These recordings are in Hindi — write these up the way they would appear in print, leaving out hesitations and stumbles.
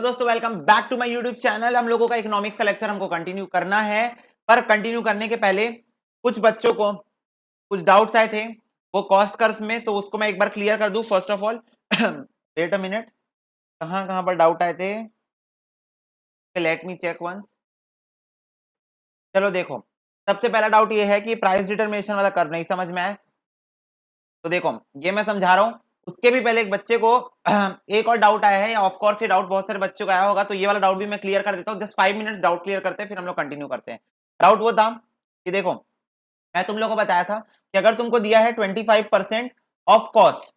तो दोस्तों welcome back to my YouTube channel. हम लोगों का इकोनॉमिक्स का लेक्चर हमको कंटिन्यू करना है, पर कंटिन्यू करने के पहले कुछ बच्चों को कुछ डाउट्स आए थे वो कॉस्ट कर्व में, तो उसको मैं एक बार क्लियर कर दूं। First of all wait a minute, कहां कहां पर डाउट आए थे, लेट मी चेक वंस। चलो देखो, सबसे पहला डाउट ये है कि प्राइस डिटरमिनेशन वाला कर्व नहीं समझ में आया। तो देखो ये मैं समझा रहा हूं, उसके भी पहले एक बच्चे को एक और डाउट आया है। ऑफ कोर्स ये डाउट बहुत सारे बच्चों को आया होगा, तो ये वाला डाउट भी मैं क्लियर कर देता हूँ। जस्ट 5 मिनट्स डाउट क्लियर करते हैं, फिर हम लोग कंटिन्यू करते हैं। डाउट वो था कि देखो, मैं तुम लोगों को बताया था कि अगर तुमको दिया है 25% of cost,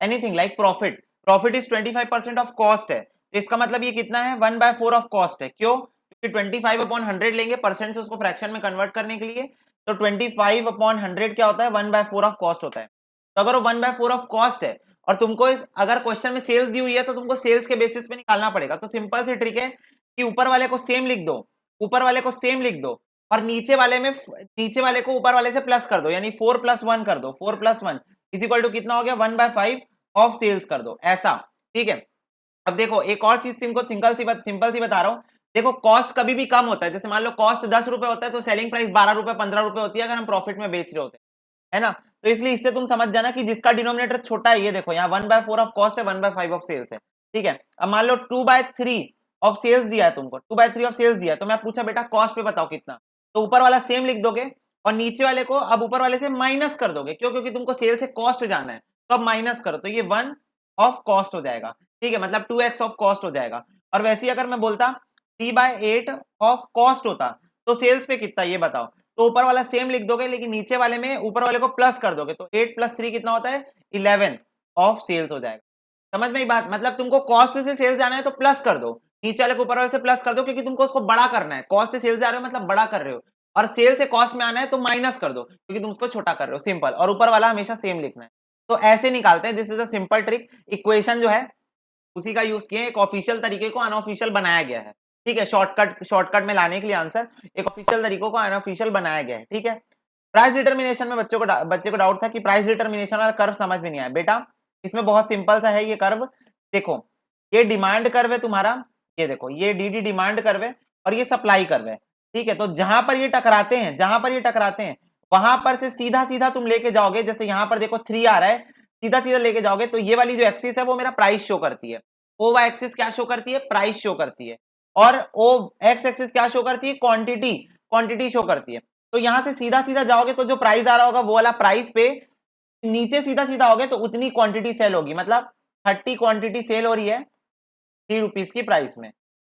anything like profit, profit is 25% of cost है, तो इसका मतलब ये कितना है 1/4 ऑफ कॉस्ट है। क्यों? क्योंकि 25/100 लेंगे परसेंट से उसको फ्रैक्शन में कन्वर्ट करने के लिए, तो 25/100 क्या होता है 1/4 ऑफ कॉस्ट होता है। तो अगर वो 1/4 ऑफ कॉस्ट है और तुमको अगर क्वेश्चन में सेल्स दी हुई है तो तुमको सेल्स के बेसिस पे निकालना पड़ेगा। तो सिंपल सी ट्रिक है कि ऊपर वाले को सेम लिख दो, ऊपर वाले को सेम लिख दो और नीचे वाले को ऊपर वाले से प्लस कर दो, यानी 4 + 1 कर दो। 4 + 1 = कितना हो गया 1/5 ऑफ सेल्स कर दो, ऐसा। ठीक है, अब देखो एक और चीज तुमको सिंपल सी बता रहा हूं। देखो कॉस्ट कभी भी कम होता है, जैसे मान लो कॉस्ट 10 रुपए होता है तो सेलिंग प्राइस 12 रुपए 15 रुपए होती है अगर हम प्रॉफिट में बेच रहे होते हैं, है ना। तो इसलिए इससे तुम समझ जाना कि जिसका डिनोमिनेटर छोटा है, ये देखो यहाँ 1/4 ऑफ कॉस्ट है, 1/5 ऑफ सेल्स है। ठीक है, अब मान लो 2/3 ऑफ सेल्स दिया है तुमको, 2/3 ऑफ सेल्स दिया है, तो मैं पूछा बेटा कॉस्ट पे बताओ कितना, तो ऊपर वाला सेम लिख दोगे और नीचे वाले को अब ऊपर वाले से माइनस कर दोगे। क्यों? क्योंकि तुमको सेल से कॉस्ट जाना है, तो अब माइनस करो, तो ये 1 ऑफ कॉस्ट हो जाएगा। ठीक है, मतलब 2x ऑफ कॉस्ट हो जाएगा। और वैसे ही अगर मैं बोलता 3/8 ऑफ कॉस्ट होता तो सेल्स पे कितना ये बताओ, तो ऊपर वाला सेम लिख दोगे लेकिन नीचे वाले में ऊपर वाले को प्लस कर दोगे, तो 8 + 3 कितना होता है 11 ऑफ सेल्स हो जाएगा। समझ में बात? मतलब तुमको कॉस्ट से सेल्स जाना है तो प्लस कर दो, नीचे वाले को ऊपर वाले से प्लस कर दो, क्योंकि तुमको उसको बड़ा करना है। कॉस्ट से सेल्स जा रहे हो मतलब बड़ा कर रहे हो, और सेल से कॉस्ट में आना है तो माइनस कर दो क्योंकि तुम उसको छोटा कर रहे हो, सिंपल। और ऊपर वाला हमेशा सेम लिखना है, तो ऐसे निकालते हैं। This is a simple trick. Equation जो है उसी का यूज किए, एक ऑफिशियल तरीके को अनऑफिशियल बनाया गया है। ठीक है, शॉर्टकट में लाने के लिए आंसर, एक ऑफिशियल तरीकों को अनऑफिशियल बनाया गया है। ठीक है, प्राइस डिटरमिनेशन में बच्चे को डाउट था कि प्राइस डिटरमिनेशन वाला कर्व समझ में नहीं आया। बेटा इसमें बहुत सिंपल सा है ये कर्व। देखो ये डिमांड कर्व है तुम्हारा, ये देखो ये डी डिमांड कर्व है और ये सप्लाई कर्व है। ठीक है, तो जहां पर ये टकराते हैं वहां पर से सीधा सीधा तुम लेके जाओगे, जैसे यहां पर देखो 3 आ रहा है, सीधा सीधा लेके जाओगे तो ये वाली जो एक्सिस है वो मेरा प्राइस शो करती है, ओ वाई एक्सिस क्या शो करती है, प्राइस शो करती है, और ओ एक्स एक्सिस क्या शो करती है, क्वांटिटी शो करती है। तो यहां से सीधा सीधा जाओगे तो जो प्राइस आ रहा होगा वो वाला प्राइस पे, नीचे सीधा सीधा होगे तो उतनी क्वांटिटी सेल होगी, मतलब 30 क्वांटिटी सेल हो रही है 3 रुपीज की प्राइस में।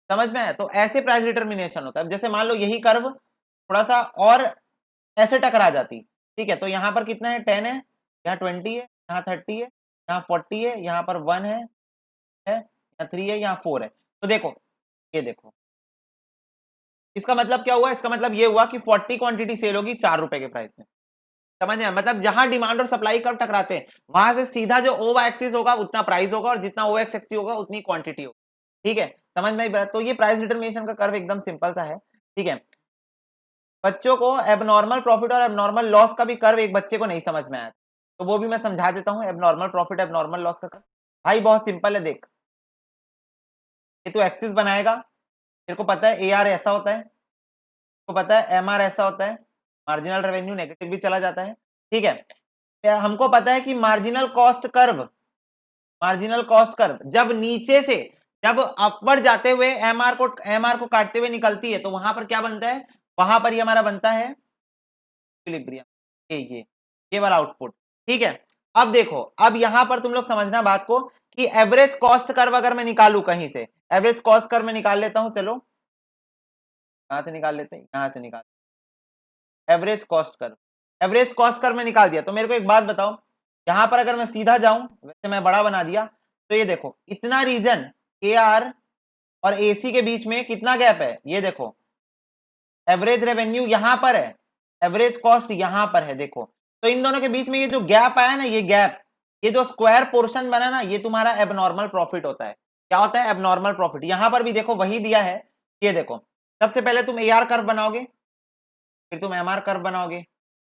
समझ में आया? तो ऐसे प्राइस डिटरमिनेशन होता है। जैसे मान लो यही कर्व थोड़ा सा और ऐसे टकरा जाती, ठीक है, तो यहाँ पर कितना है 10 है, यहाँ 20 है, यहाँ 30 है, यहाँ 40 है, यहाँ पर 1 है, यहाँ 3 है, यहाँ 4 है। तो देखो ये देखो, इसका मतलब क्या हुआ, इसका मतलब ये हुआ कि 40 क्वांटिटी सेल होगी 4 रुपए के प्राइस में। समझ में? मतलब जहां डिमांड और सप्लाई कर्व टकराते हैं वहां से सीधा जो ओ एक्सिस होगा उतना प्राइस होगा, और जितना ओ एक्सिस होगा उतनी क्वांटिटी होगी। ठीक है, समझ में? तो ये प्राइस डिटरमिनेशन का कर्व एकदम सिंपल सा है। ठीक है, बच्चों को एबनॉर्मल प्रॉफिट और एबनॉर्मल लॉस का भी कर्व एक बच्चे को नहीं समझ में आया, तो वो भी मैं समझा देता हूं। एबनॉर्मल प्रॉफिट एबनॉर्मल लॉस का कर्व भाई बहुत सिंपल है। देख ये तो एक्सिस बनाएगा, तेरे को पता है ए आर ऐसा होता है, तो पता है एम आर ऐसा होता है, मार्जिनल रेवेन्यू नेगेटिव भी चला जाता है। ठीक है, हमको पता है कि मार्जिनल कॉस्ट कर्व जब नीचे से जब अपवर्ड जाते हुए एमआर को काटते हुए निकलती है तो वहां पर क्या बनता है, वहां पर ये हमारा बनता है इक्विलिब्रियम, ये वाला आउटपुट। ठीक है, अब देखो, अब यहां पर तुम लोग समझना बात को कि एवरेज कॉस्ट कर्व अगर मैं निकालू कहीं से, एवरेज कॉस्ट कर्व में निकाल लेता हूं, चलो कहां से निकाल लेते हैं, यहां से निकाल एवरेज कॉस्ट कर्व में निकाल दिया। तो मेरे को एक बात बताओ, यहां पर अगर मैं सीधा जाऊं, वैसे मैं बड़ा बना दिया, तो ये देखो इतना रीजन ए आर और एसी के बीच में कितना गैप है, ये देखो एवरेज रेवेन्यू यहां पर है, एवरेज कॉस्ट यहां पर है। देखो तो इन दोनों के बीच में ये जो गैप आया ना, ये गैप, ये जो स्क्वायर पोर्शन बना ना, ये तुम्हारा एबनॉर्मल प्रॉफिट होता है। क्या होता है? Abnormal profit. यहां पर भी देखो वही दिया है, ये देखो सबसे पहले तुम ए आर कर्व बनाओगे, फिर तुम एम आर कर्व बनाओगे,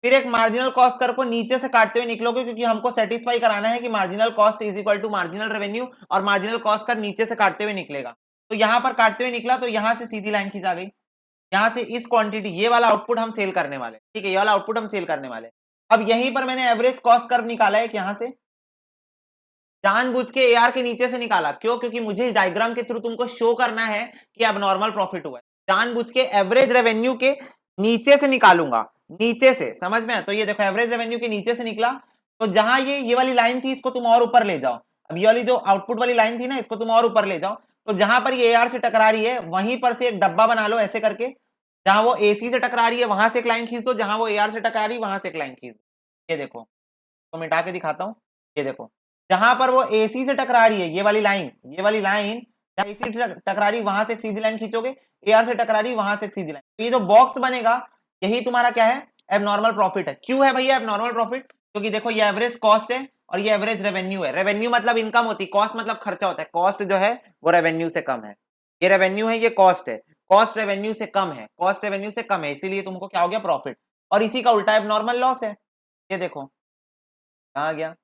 फिर एक मार्जिनल कॉस्ट कर्व को नीचे से काटते हुए निकलोगे, क्योंकि हमको सेटिस्फाई कराना है कि marginal cost is equal to marginal revenue, और मार्जिनल कॉस्ट कर्व नीचे से काटते हुए निकलेगा। तो यहां पर काटते हुए निकला, तो यहां से सीधी लाइन खींचा गई, यहां से इस क्वांटिटी, ये वाला आउटपुट हम सेल करने वाले, ठीक है, ये वाला आउटपुट हम सेल करने वाले। अब यहीं पर मैंने एवरेज कॉस्ट कर्व निकाला है, यहां से जानबूझ के एआर के नीचे से निकाला, क्यों? क्योंकि मुझे डायग्राम के थ्रू तुमको शो करना है कि एबनॉर्मल प्रॉफिट हुआ है, जानबूझ के एवरेज रेवेन्यू के नीचे से निकालूंगा, नीचे से, समझ में? तो ये देखो एवरेज रेवेन्यू के नीचे से निकला, तो जहां ये वाली लाइन थी इसको तुम और ऊपर ले जाओ, अब ये वाली जो आउटपुट वाली लाइन थी ना, इसको तुम और ऊपर ले जाओ, तो जहां पर ये एआर से टकरा रही है वहीं पर से एक डब्बा बना लो ऐसे करके, जहां वो एसी से टकरा रही है वहां से एक लाइन खींच दो, जहां वो एआर से टकरा रही है वहां से एक लाइन खींच दो। ये देखो, तो मिटा के दिखाता हूं, ये देखो जहां पर वो एसी से टकरा रही है, ये वाली लाइन जहां एसी से टकरा रही वहां से एक सीधी लाइन खींचोगे, एआर से टकरा रही वहां से एक सीधी लाइन, तो ये जो बॉक्स बनेगा यही तुम्हारा क्या है? एबनॉर्मल प्रॉफिट है। क्यों है भैया एबनॉर्मल प्रॉफिट? क्योंकि देखो ये एवरेज कॉस्ट है और ये एवरेज रेवेन्यू है, रेवेन्यू मतलब इनकम होती है, कॉस्ट मतलब खर्चा होता है, कॉस्ट जो है वो रेवेन्यू से कम है, ये रेवेन्यू है, ये कॉस्ट है, कॉस्ट रेवेन्यू से कम है, कॉस्ट रेवेन्यू से कम है, इसीलिए तुमको क्या हो गया? प्रॉफिट। और इसी का उल्टा एबनॉर्मल लॉस है, ये देखो कहां गया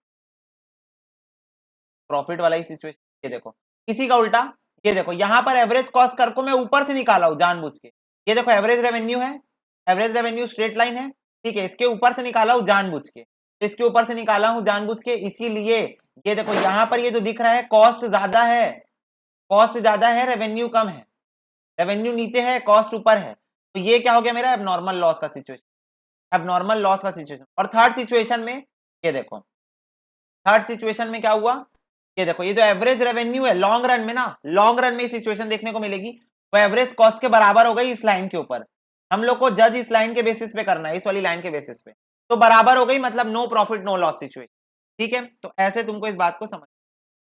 प्रॉफिट वाला ही सिचुएशन, ये देखो इसी का उल्टा, ये देखो यहां पर एवरेज कॉस्ट कर को मैं ऊपर से निकाला हूं जानबूझ के, ये देखो एवरेज रेवेन्यू है, एवरेज रेवेन्यू स्ट्रेट लाइन है, ठीक है, इसके ऊपर से निकाला हूं जानबूझ के, इसके ऊपर से निकाला हूं जानबूझ के, इसीलिए ये देखो यहां पर ये जो दिख रहा है कॉस्ट ज्यादा है, कॉस्ट ज्यादा है, रेवेन्यू कम है, रेवेन्यू नीचे है, कॉस्ट ऊपर है, तो ये क्या हो गया मेरा? एबनॉर्मल लॉस का सिचुएशन, एबनॉर्मल लॉस का सिचुएशन। और थर्ड सिचुएशन में, ये देखो थर्ड सिचुएशन में क्या हुआ, ये देखो ये जो एवरेज रेवेन्यू है लॉन्ग रन में ना, लॉन्ग रन में सिचुएशन देखने को मिलेगी, वो एवरेज कॉस्ट के बराबर हो गई इस लाइन के ऊपर, हम लोग को जज इस लाइन के बेसिस पे करना है, इस वाली लाइन के बेसिस पे, तो बराबर हो गई, मतलब no profit no loss situation, ठीक है। तो ऐसे तुमको इस बात को समझ,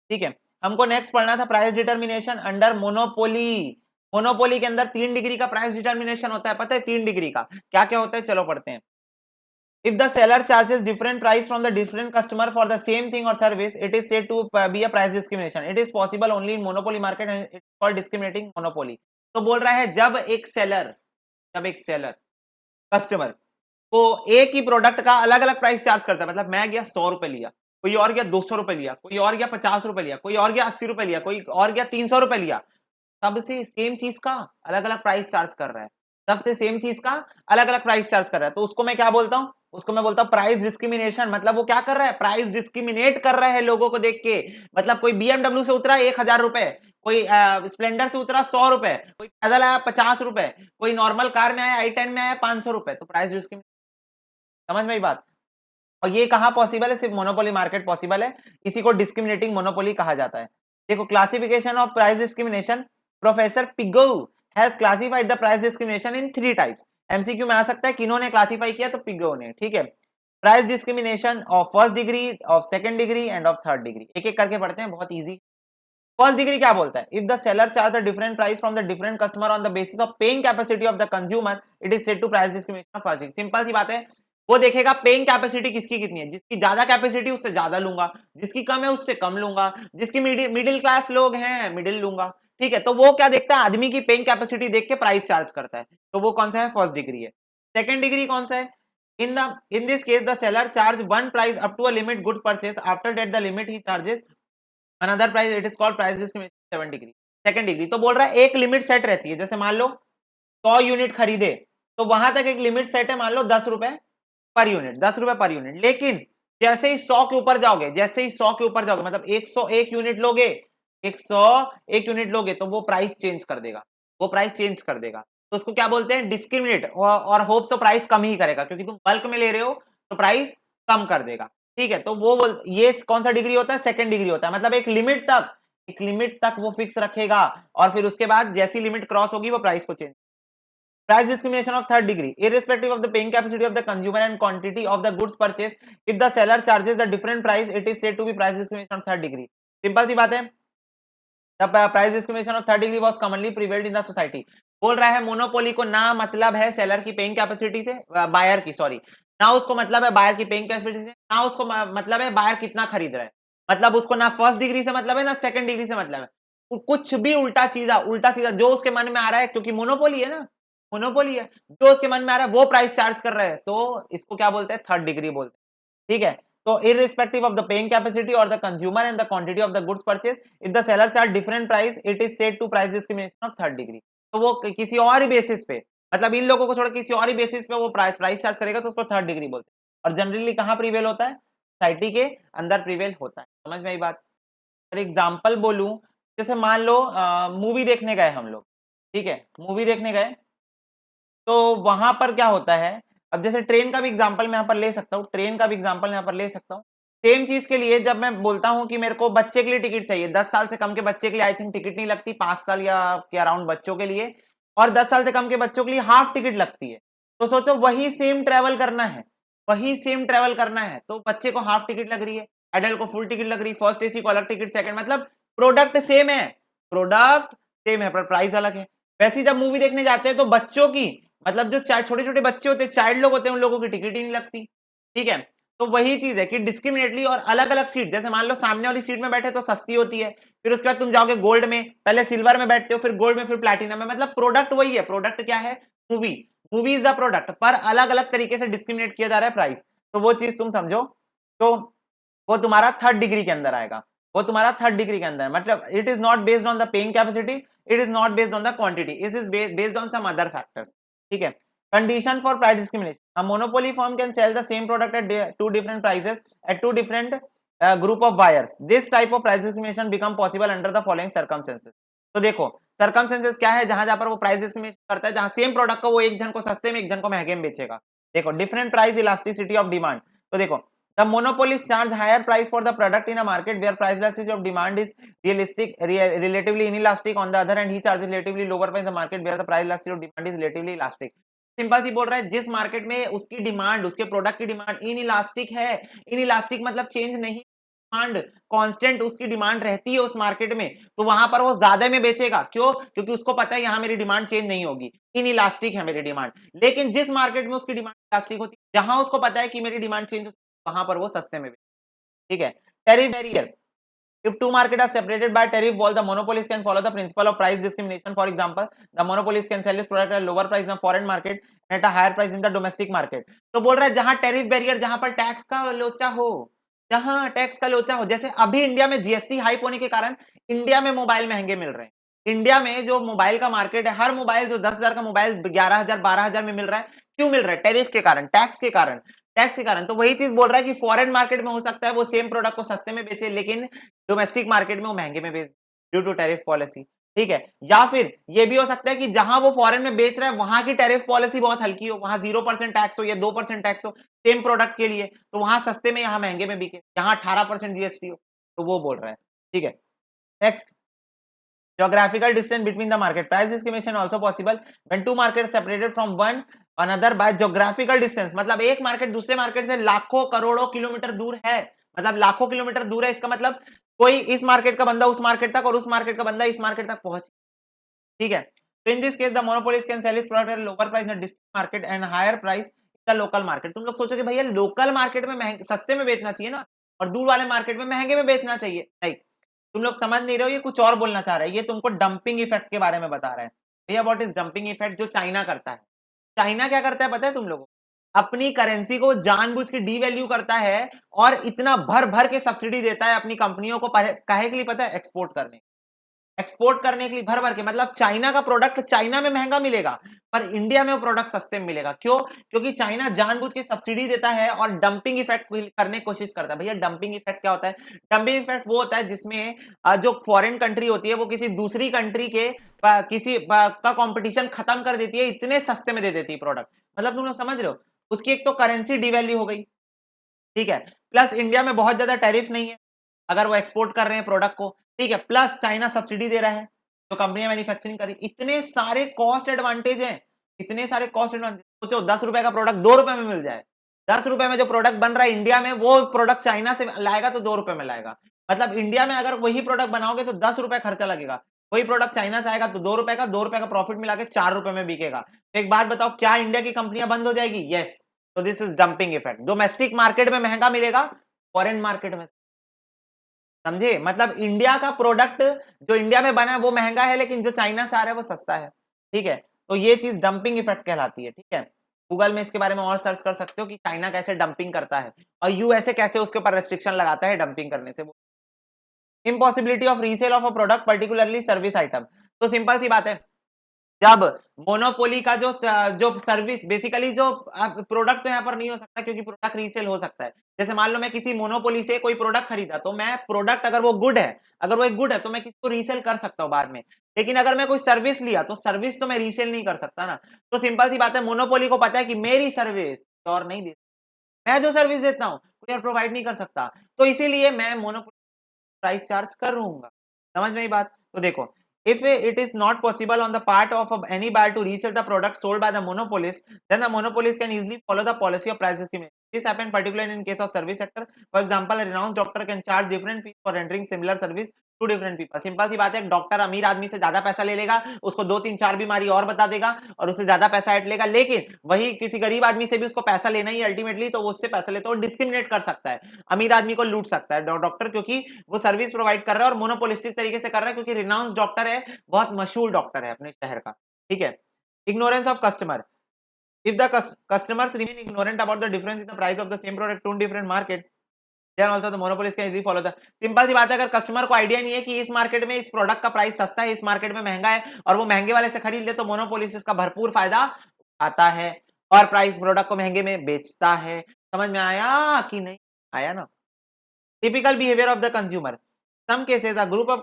ठीक है। हमको नेक्स्ट पढ़ना था price determination under monopoly. Monopoly के अंदर 3 डिग्री का प्राइस डिटर्मिनेशन होता है, पता है 3 डिग्री का क्या क्या होता है? चलो पढ़ते हैं। If the seller charges different price from the different customer for the same thing or service, it is said to be a price discrimination. It is possible only in monopoly market and it's called discriminating monopoly. तो बोल रहा है जब एक सेलर कस्टमर को एक ही प्रोडक्ट का अलग अलग प्राइस चार्ज करता है, मतलब मैं गया 100 रुपए लिया, कोई और गया 200 रुपए लिया, कोई और गया 50 रुपए लिया, कोई और गया 80 रुपए लिया, कोई और गया 300 रुपए लिया, सबसे सेम चीज का अलग अलग प्राइस चार्ज कर रहा है, सबसे सेम चीज का अलग अलग प्राइस चार्ज कर रहा है, तो उसको मैं क्या बोलता हूं? उसको मैं बोलता हूं प्राइस डिस्क्रिमिनेशन। मतलब वो क्या कर रहा है? प्राइस डिस्क्रिमिनेट कर रहा है लोगों को देख के, मतलब कोई बीएमडब्ल्यू से उतरा 1000 रुपए, कोई स्प्लेंडर से उतरा 100 रुपए, कोई पैदल आया 50 रुपए, कोई नॉर्मल कार में आया i10 में आया 500 रुपए, तो प्राइस डिस्क्रिमिनेशन, समझ में बात? और ये कहां पॉसिबल है? सिर्फ मोनोपोली मार्केट पॉसिबल है, इसी को डिस्क्रिमिनेटिंग मोनोपोली कहा जाता है। देखो classification of price discrimination, professor Pigou has classified the price discrimination in 3 types. MCQ में आ सकता है किन्होंने क्लासिफाई किया, तो पिगो ने, ठीक है। Price discrimination of first degree, of second degree end of third degree, एक एक करके पढ़ते हैं, बहुत इजी। फर्स्ट डिग्री क्या बोलता है? If the seller charge the different price from the different customer on the basis of paying capacity of the consumer, it is said to price discrimination of first degree. Simple सी बात है, वो देखेगा पेइंग कैपेसिटी किसकी कितनी है, जिसकी ज्यादा कैपेसिटी उससे ज्यादा लूंगा, जिसकी कम है उससे कम लूंगा, जिसकी मिडिल क्लास लोग हैं मिडिल लूंगा, ठीक है। तो वो क्या देखता है? आदमी की पेइंग कैपेसिटी देख के प्राइस चार्ज करता है, तो वो कौन सा है? फर्स्ट डिग्री है। सेकंड डिग्री कौन सा है? in this case the seller charge one price up to a limit good purchase, after that the limit he charges another price, it is called price discrimination 7 degree. Second degree तो बोल रहा है एक लिमिट सेट रहती है, जैसे मान लो 100 यूनिट खरीदे तो वहां तक एक लिमिट सेट है, मान लो 10 रुपए पर यूनिट, 10 रुपए पर यूनिट, लेकिन जैसे ही 100 के ऊपर जाओगे, जैसे ही 100 के ऊपर जाओगे, मतलब 101 यूनिट लोगे, 101 यूनिट लोगे, तो वो प्राइस चेंज कर देगा, वो प्राइस चेंज कर देगा, तो उसको क्या बोलते हैं? डिस्क्रिमिनेट। और होप्स तो प्राइस कम ही करेगा, क्योंकि तुम बल्क में ले रहे हो तो प्राइस कम कर देगा, ठीक है। तो वो ये कौन सा डिग्री होता है? सेकंड डिग्री होता है, मतलब एक लिमिट तक वो फिक्स रखेगा, और फिर उसके बाद जैसी लिमिट क्रॉस होगी वो प्राइस को change. Price discrimination of third degree, irrespective of the paying capacity of the consumer and quantity of the goods purchased, if the seller charges the different price, it is said to be price discrimination of third degree. Simple सी बात है। The price discrimination of third degree was commonly prevailed in the society. बोल रहा है मोनोपोली को ना मतलब है सेलर की पेइंग कैपेसिटी से, बायर की, सॉरी, ना उसको मतलब है बायर की पेइंग कैपेसिटी से, ना उसको मतलब है बायर कितना खरीद रहा है, मतलब उसको ना फर्स्ट डिग्री से मतलब है, ना सेकंड डिग्री से मतलब है, कुछ भी उल्टा सीधा जो उसके मन में आ रहा है, क्योंकि मोनोपोली है ना, मोनोपोली है, जो उसके मन में आ रहा है वो प्राइस चार्ज कर रहा है, तो इसको क्या बोलते हैं? थर्ड डिग्री बोलते हैं, ठीक है। तो irrespective of the paying capacity or the consumer and the quantity of the goods purchased, if the seller charge different price, it is said to price discrimination of third degree. तो वो किसी और ही बेसिस पे, मतलब इन लोगों को छोड़ किसी और ही बेसिस पे वो प्राइस चार्ज करेगा तो उसको थर्ड डिग्री बोलते हैं। और जनरली कहाँ प्रीवेल होता है? सोसाइटी के अंदर प्रीवेल होता है। समझ में आई बात? फॉर एग्जाम्पल बोलूं, जैसे मान लो मूवी देखने गए हम लोग, ठीक है, मूवी देखने गए तो वहां पर क्या होता है, अब जैसे ट्रेन का भी एग्जांपल मैं यहाँ पर ले सकता हूँ, ट्रेन का भी एग्जांपल यहाँ पर ले सकता हूँ। सेम चीज के लिए जब मैं बोलता हूँ कि मेरे को बच्चे के लिए टिकट चाहिए, 10 साल से कम के बच्चे के लिए आई थिंक टिकट नहीं लगती, 5 साल या के अराउंड बच्चों के लिए, और 10 साल से कम के बच्चों के लिए हाफ टिकट लगती है। तो सोचो वही सेम ट्रेवल करना है, वही सेम ट्रेवल करना है, तो बच्चे को हाफ टिकट लग रही है, एडल्ट को फुल टिकट लग रही है, फर्स्ट एसी को अलग टिकट, सेकंड, मतलब प्रोडक्ट सेम है, प्रोडक्ट सेम है पर प्राइस अलग है। वैसे जब मूवी देखने जाते हैं तो बच्चों की, मतलब जो छोटे छोटे बच्चे होते हैं, चाइल्ड लोग होते हैं, उन लोगों की टिकट ही नहीं लगती, ठीक है। तो वही चीज है कि डिस्क्रिमिनेटली और अलग अलग सीट, जैसे मान लो सामने वाली सीट में बैठे तो सस्ती होती है, फिर उसके बाद तुम जाओगे गोल्ड में, पहले सिल्वर में बैठते हो, फिर गोल्ड में, फिर प्लैटिनम में, मतलब प्रोडक्ट वही है। प्रोडक्ट क्या है? Movie, movie is the product, पर अलग अलग तरीके से डिस्क्रिमिनेट किया जा रहा है प्राइस। तो वो चीज तुम समझो, तो वो तुम्हारा थर्ड डिग्री के अंदर आएगा, वो तुम्हारा थर्ड डिग्री के अंदर, मतलब it is not based on the paying capacity, it is not based on the quantity, it is based on some other factors, ठीक है। Condition for price discrimination: a monopoly firm can sell the same product at two different prices at two different group of buyers. This type of price discrimination become possible under the following circumstances. तो देखो circumstances क्या है, जहां पर वो प्राइस डिस्क्रिमिनेशन करता है, जहां सेम प्रोडक्ट को वो एक जन को सस्ते में एक जन को महंगे में बेचेगा। देखो different price elasticity of demand, तो देखो the monopolist charge higher price for the product in a market where price elasticity of demand is relatively inelastic. On the other hand, he charges relatively lower price in the market where the price elasticity of demand is relatively elastic. Simple सी बोल रहा है, जिस मार्केट में उसकी डिमांड, उसके प्रोडक्ट की डिमांड इनइलास्टिक है, इनइलास्टिक मतलब चेंज नहीं, डिमांड कांस्टेंट उसकी डिमांड रहती है उस मार्केट में, तो वहां पर वो ज्यादा में बेचेगा। क्यों? क्योंकि उसको पता है यहां मेरी डिमांड चेंज नहीं होगी, इनइलास्टिक है मेरी डिमांड। लेकिन जिस मार्केट में उसकी डिमांड इलास्टिक होती है, जहां उसको पता है कि मेरी डिमांड चेंज, वहां पर वो सस्ते में बेचेगा, ठीक है। Tariff barrier: if two markets are separated by tariff wall, the monopolist can follow the principle of price discrimination. For example, the monopolist can sell his product at a lower price in the foreign market and at a higher price in the domestic market. तो बोल रहा है जहां टैरिफ बैरियर, जहां पर टैक्स का लोचा हो, जहां टैक्स का लोचा हो, जैसे अभी इंडिया में जीएसटी हाइप होने के कारण इंडिया में मोबाइल महंगे मिल रहे हैं। इंडिया में जो मोबाइल का मार्केट है, हर मोबाइल जो 10,000 का मोबाइल 11,000 12,000 में मिल रहा है, क्यों मिल रहा है? टैरिफ के कारण, टैक्स के कारण, टैक्स के कारण। तो वही चीज बोल रहा है कि फॉरेन मार्केट में हो सकता है वो सेम प्रोडक्ट को सस्ते में बेचे, लेकिन डोमेस्टिक मार्केट में वो महंगे में बेच, ड्यू टू टैरिफ पॉलिसी, ठीक है। या फिर ये भी हो सकता है कि जहां वो फॉरेन में बेच रहा है वहां की टैरिफ पॉलिसी बहुत हल्की हो, वहां 0% टैक्स हो या 2% टैक्स हो सेम प्रोडक्ट के लिए, तो वहां सस्ते में यहां महंगे में बिके, जहां 18% जीएसटी हो, तो वो बोल रहा है, ठीक है। Next, geographical distance between the market. Price discrimination also possible when two markets separated from one another by geographical distance. मतलब एक मार्केट दूसरे मार्केट से लाखों करोड़ों किलोमीटर दूर है, मतलब लाखों किलोमीटर दूर है, इसका मतलब कोई इस मार्केट का बंदा उस मार्केट तक और उस मार्केट का बंदा इस मार्केट तक पहुंच, ठीक है। तो in this case the monopolist can sell his product at lower price in the district market and higher price in the local market. तुम लोग सोचोगे भैया लोकल मार्केट में महंगे सस्ते में बेचना चाहिए ना, और दूर वाले मार्केट में महंगे में बेचना चाहिए, नहीं, तुम लोग समझ नहीं रहे हो, ये कुछ और बोलना चाह रहा है, ये तुमको डंपिंग इफेक्ट के बारे में बता रहा है। भैया व्हाट इज डंपिंग इफेक्ट? जो चाइना करता है, चाइना क्या करता है पता है तुम लोगों को? अपनी करेंसी को जानबूझ के डीवैल्यू करता है और इतना भर भर के सब्सिडी देता है अपनी कंपनियों को, काहे के लिए पता है? एक्सपोर्ट करने, एक्सपोर्ट करने के लिए भर भर के, मतलब चाइना का प्रोडक्ट चाइना में महंगा मिलेगा पर इंडिया में वो प्रोडक्ट सस्ते में मिलेगा। क्यों? क्योंकि चाइना जानबूझ के सब्सिडी देता है और डंपिंग इफेक्ट करने की कोशिश करता है। भैया डंपिंग इफेक्ट क्या होता है? डंपिंग इफेक्ट वो होता है जिसमें जो फॉरेन कंट्री होती है वो किसी दूसरी कंट्री के किसी का कंपटीशन खत्म कर देती है, इतने सस्ते में दे देती है प्रोडक्ट। मतलब तुम लोग समझ रहे हो, उसकी एक तो करेंसी डिवैल्यू हो गई, ठीक है, प्लस इंडिया में बहुत ज्यादा टैरिफ नहीं है अगर वो एक्सपोर्ट कर रहे हैं प्रोडक्ट को, ठीक है, प्लस चाइना सब्सिडी दे रहा है तो कंपनियां मैन्युफैक्चरिंग करी, इतने सारे कॉस्ट एडवांटेज हैं, इतने सारे कॉस्ट एडवांटेज। सोचो 10 रुपए का प्रोडक्ट 2 रुपए में मिल जाए, 10 रुपए में जो प्रोडक्ट बन रहा है इंडिया में, वो प्रोडक्ट चाइना से लाएगा तो 2 रुपए में लाएगा। मतलब इंडिया में अगर वही प्रोडक्ट बनाओगे तो 10 रुपए खर्चा लगेगा, वही प्रोडक्ट चाइना से आएगा तो 2 रुपए का, 2 रुपए का प्रॉफिट मिला के 4 रुपए में बिकेगा। तो एक बात बताओ, क्या इंडिया की कंपनियां बंद हो जाएगी? यस। तो this is dumping effect. Domestic market में महंगा मिलेगा, फॉरेन मार्केट में, समझे? मतलब इंडिया का प्रोडक्ट जो इंडिया में बना है वो महंगा है, लेकिन जो चाइना से आ रहा है वो सस्ता है, ठीक है। तो ये चीज डंपिंग इफेक्ट कहलाती है, ठीक है। गूगल में इसके बारे में और सर्च कर सकते हो कि चाइना कैसे डंपिंग करता है और यूएसए कैसे उसके ऊपर रेस्ट्रिक्शन लगाता है डंपिंग करने से। Impossibility of resale of a product particularly service item. तो सिंपल सी बात है, जब मोनोपोली का जो जो सर्विस बेसिकली जो प्रोडक्ट तो यहाँ पर नहीं हो सकता क्योंकि प्रोडक्ट रीसेल हो सकता है। जैसे मान लो मैं किसी मोनोपोली से कोई प्रोडक्ट खरीदा तो मैं प्रोडक्ट अगर वो गुड है, अगर वो एक गुड है तो मैं किसको रीसेल कर सकता हूँ बाद में। लेकिन अगर मैं कोई सर्विस लिया तो सर्विस तो मैं रीसेल नहीं कर सकता ना। तो सिंपल सी बात है, मोनोपोली को पता है कि मेरी सर्विस और नहीं दे, मैं जो सर्विस देता हूँ कोई और प्रोवाइड नहीं कर सकता, तो इसीलिए मैं मोनोपोली प्राइस चार्ज करूंगा। समझ में आई बात? तो देखो, if it is not possible on the part of any buyer to resell the product sold by the monopolist, then the monopolist can easily follow the policy of price discrimination. This happens particularly in case of service sector. For example, a renowned doctor can charge different fees for rendering similar service to different people. Simple सी बात है, डॉक्टर अमीर आदमी से ज्यादा पैसा ले लेगा, उसको 2 3 4 बीमारी और बता देगा और उससे ज्यादा पैसा ऐड लेगा, लेकिन वही किसी गरीब आदमी से भी उसको पैसा लेना ही अल्टीमेटली, तो वो उससे पैसा लेता है और डिस्क्रिमिनेट कर सकता है, अमीर आदमी को लूट सकता है डॉक्टर, क्योंकि वो सर्विस प्रोवाइड कर रहा है और मोनोपोलिस्टिक तरीके से कर रहा है, क्योंकि रिनाउंस डॉक्टर है, बहुत मशहूर डॉक्टर है अपने शहर का। ठीक है। Ignorance of customer. If the customers remain ignorant about the difference in the price of the same product to different market, then also the monopolist can easily follow the। Simple सी बात है, अगर कस्टमर को आइडिया नहीं है कि इस मार्केट में इस प्रोडक्ट का प्राइस सस्ता है, इस मार्केट में महंगा है, और वो महंगे वाले से खरीद ले, तो मोनोपोलिस्ट इसका भरपूर फायदा उठाता है और प्राइस प्रोडक्ट को महंगे में बेचता है। समझ में आया कि नहीं आया ना? Typical behaviour of the consumer. Some cases, a group of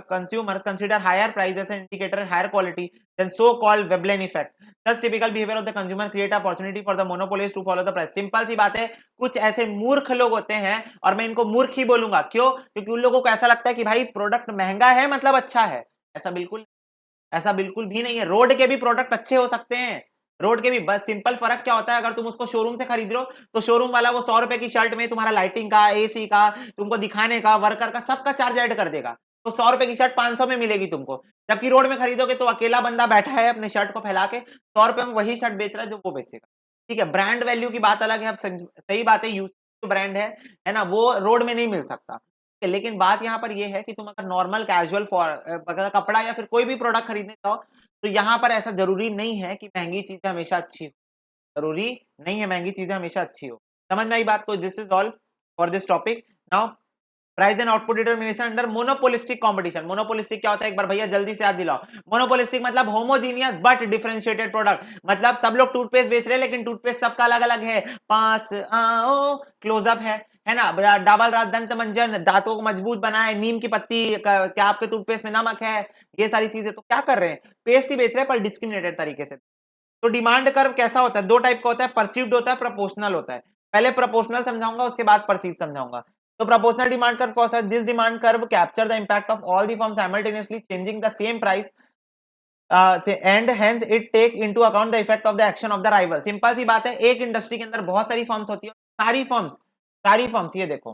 consumers consider higher price as an indicator of higher quality than so-called Veblen effect. Thus, typical behavior of the consumer create opportunity for the monopolist to follow the price. Simple सी बात है, कुछ ऐसे मूर्ख लोग होते हैं, और मैं इनको मूर्ख ही बोलूंगा, क्यों? क्योंकि उन लोगों को ऐसा लगता है कि भाई प्रोडक्ट महंगा है मतलब अच्छा है। ऐसा बिल्कुल भी नहीं है। रोड के भी प्रोडक्ट अच्छे हो सकते हैं, रोड के भी, बस सिंपल फर्क क्या होता है, अगर तुम उसको शोरूम से खरीद रहे हो तो शोरूम वाला वो 100 रुपए की शर्ट में तुम्हारा लाइटिंग का, एसी का, तुमको दिखाने का, वर्कर का, सबका चार्ज ऐड कर देगा, तो 100 रुपए की शर्ट 500 में मिलेगी तुमको। जबकि रोड में खरीदोगे तो अकेला बंदा बैठा है अपने शर्ट को फैला के 100 रुपए में वही शर्ट बेच रहा है जो वो बेचेगा। ठीक है, ब्रांड वैल्यू की बात अलग है। अब सही बात है, यूज ब्रांड है ना, वो रोड में नहीं मिल सकता। लेकिन बात यहाँ पर यह है कि तुम अगर नॉर्मल कैजुअल कपड़ा या फिर कोई भी प्रोडक्ट खरीदने जाओ, तो यहाँ पर ऐसा जरूरी नहीं है कि महंगी चीजें हमेशा अच्छी हो, जरूरी नहीं है महंगी चीजें हमेशा अच्छी हो। समझ में आई बात? तो this is all for this topic. Now price and output determination under monopolistic competition. Monopolistic क्या होता है, एक बार भैया जल्दी से याद दिलाओ। मोनोपोलिस्टिक मतलब होमोजीनियस बट डिफरेंशिएटेड प्रोडक्ट, मतलब सब लोग टूथपेस्ट बेच रहे हैं लेकिन टूथपेस्ट सबका अलग अलग है। पास आओ क्लोजअप है ना, डबल रात दंत मंजन दांतों को मजबूत बनाए, नीम की पत्ती, क्या आपके टूथपेस्ट में नमक है, ये सारी चीजें। तो क्या कर रहे हैं, पेस्ट ही बेच रहे हैं पर डिस्क्रिमिनेटेड तरीके से। तो डिमांड कर्व कैसा होता है, 2 टाइप का होता है, परसीव्ड होता है, प्रोपोर्शनल होता है। पहले प्रोपोर्शनल समझाऊंगा, उसके बाद परसीव समझाऊंगा। तो प्रोपोर्शनल डिमांड कर्व कौन सा है? This demand curve capture the impact of all the firm simultaneously changing the same price and hence it take into account the effect of the action of the rival. Simple सी बात है, एक इंडस्ट्री के अंदर बहुत सारी फर्म्स होती है, सारी फर्म्स ये देखो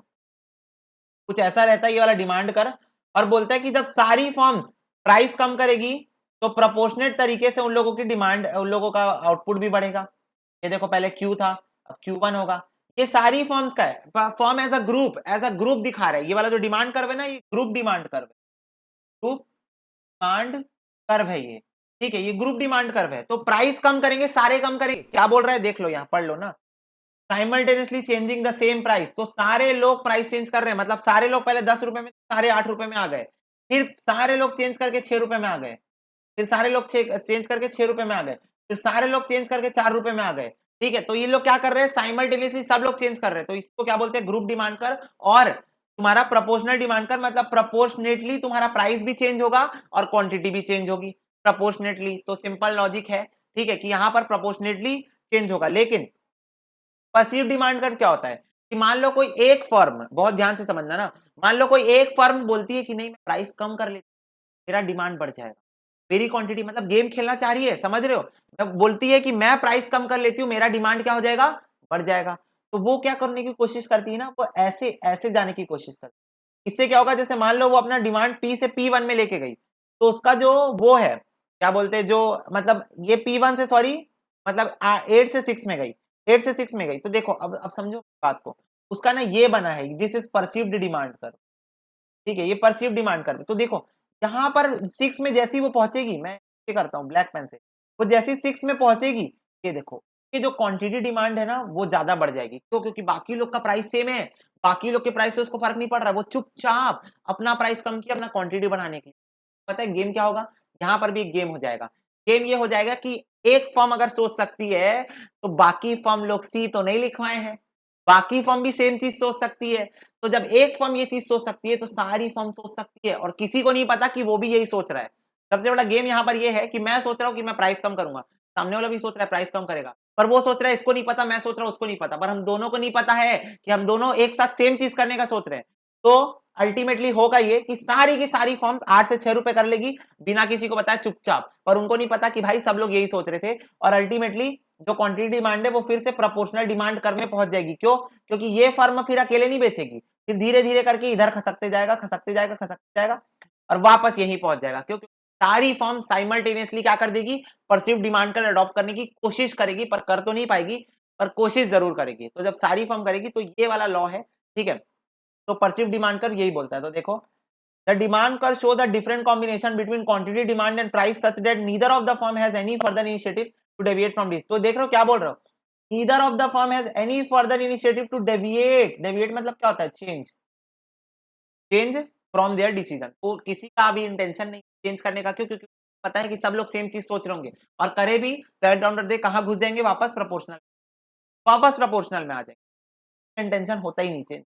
कुछ ऐसा रहता है, ये वाला डिमांड कर्व, और बोलता है कि जब सारी फर्म्स प्राइस कम करेगी तो प्रोपोर्शनेट तरीके से उन लोगों की डिमांड, उन लोगों का आउटपुट भी बढ़ेगा। ये देखो पहले क्यू था, अब Q1 होगा। ये सारी फर्म्स का है, फर्म एज अ ग्रुप दिखा रहा है। ये वाला जो डिमांड कर्व है ना, ये ग्रुप डिमांड कर्व है, ग्रुप डिमांड कर्व है ये। ठीक है, ये ग्रुप डिमांड कर्व है। तो प्राइस कम करेंगे, सारे कम करेंगे, क्या बोल रहा है देख लो, यहां पढ़ लो ना। Simultaneously changing the same price, तो सारे लोग प्राइस चेंज कर रहे हैं, मतलब सारे लोग पहले 10 रुपए में, सारे 8 रुपए में आ गए, फिर सारे लोग चेंज करके 6 रुपए में आ गए, फिर सारे लोग चेंज करके 6 रुपए में आ गए, फिर सारे लोग चेंज करके 4 रुपए में आ गए। ठीक है, तो ये लोग क्या कर रहे हैं, साइमल्टेनियसली सब लोग चेंज कर रहे हैं, तो इसको क्या बोलते हैं, ग्रुप डिमांड कर। और तुम्हारा प्रोपोर्शनल डिमांड कर मतलब प्रोपोर्शनेटली तुम्हारा प्राइस भी चेंज होगा और क्वांटिटी भी चेंज होगी प्रोपोर्शनेटली। तो सिंपल लॉजिक है, ठीक है, कि यहां पर प्रोपोर्शनेटली चेंज होगा। लेकिन परसीव डिमांड कर क्या होता है कि मान लो कोई एक फर्म, बहुत ध्यान से समझना ना, मान लो कोई एक फर्म बोलती है कि नहीं मैं प्राइस कम कर लेती, मेरा डिमांड बढ़ जाएगा, मेरी क्वांटिटी, मतलब गेम खेलना चाह रही है, समझ रहे हो, बोलती है कि मैं प्राइस कम कर लेती हूँ, मेरा डिमांड क्या हो जाएगा, बढ़ जाएगा। तो वो क्या करने की कोशिश करती है ना, वो ऐसे ऐसे जाने की कोशिश करती है। इससे क्या होगा, जैसे मान लो वो अपना डिमांड P से P1 में लेके गई, तो उसका जो वो है, क्या बोलते हैं, जो मतलब ये P1 से, सॉरी, मतलब 8 से 6 में गई, 8 से 6 में गई, तो देखो अब समझो बात को, उसका ना ये बना है, this is perceived demand curve. ठीक है, ये परसीव्ड डिमांड कर्व। तो देखो यहां पर 6 में जैसी वो पहुंचेगी, मैं ये करता हूं ब्लैक पेन से, वो जैसी 6 में पहुंचेगी, ये देखो कि जो क्वांटिटी डिमांड है ना वो ज्यादा बढ़ जाएगी। क्यों? क्योंकि बाकी लोग का प्राइस सेम है, बाकी लोग के प्राइस से उसको फर्क नहीं पड़ रहा है, वो चुपचाप अपना प्राइस कम किया अपना क्वांटिटी बढ़ाने के लिए। पता है गेम क्या होगा? यहाँ पर भी एक गेम हो जाएगा। गेम ये हो जाएगा कि एक फर्म अगर सोच सकती है तो बाकी फर्म लोग सी तो नहीं लिखवाए हैं, बाकी फर्म भी सेम चीज सोच सकती है। तो जब एक फर्म ये चीज सोच सकती है तो सारी फर्म सोच सकती है, और किसी को नहीं पता कि वो भी यही सोच रहा है। सबसे बड़ा गेम यहाँ पर ये है कि मैं सोच रहा हूँ कि मैं प्राइस कम करूंगा, सामने वाला भी सोच रहा है प्राइस कम करेगा, पर वो सोच रहा है इसको नहीं पता, मैं सोच रहा हूँ उसको नहीं पता, पर हम दोनों को नहीं पता है कि हम दोनों एक साथ सेम चीज करने का सोच रहे हैं। तो अल्टीमेटली होगा ये कि सारी की सारी फॉर्म्स 8 से 6 रुपए कर लेगी बिना किसी को बताए चुपचाप, पर उनको नहीं पता कि भाई सब लोग यही सोच रहे थे। और अल्टीमेटली जो क्वांटिटी डिमांड है वो फिर से प्रोपोर्शनल डिमांड कर में पहुंच जाएगी। क्यों? क्योंकि ये फर्म फिर अकेले नहीं बेचेगी, फिर धीरे धीरे करके इधर खसकते जाएगा खसकते जाएगा खसकते जाएगा और वापस यही पहुंच जाएगा। क्योंकि सारी फर्म साइमल्टेनियसली क्या कर देगी? परसीव डिमांड कर अडॉप्ट करने की कोशिश करेगी, पर कर तो नहीं पाएगी, पर कोशिश जरूर करेगी। तो जब सारी फर्म करेगी तो ये वाला लॉ है, ठीक है। तो परसीव डिमांड कर्व यही बोलता है। तो देखो the demand curve show the different combination between quantity demand and price such that neither of the firm has any further initiative to deviate from this. तो देख रहे हो क्या बोल रहे हो? Neither of the firm has any further initiative to deviate. Deviate मतलब क्या होता है? Change, change from their decision. तो किसी का भी इंटेंशन नहीं चेंज करने का। क्यों? क्योंकि पता है कि सब लोग सेम चीज सोच रहे होंगे, और करे भी तो एट डाउन डे कहां घुस जाएंगे? वापस प्रोपोर्शनल, वापस प्रोपोर्शनल में आ जाएंगे। इंटेंशन होता ही नहीं चेंज,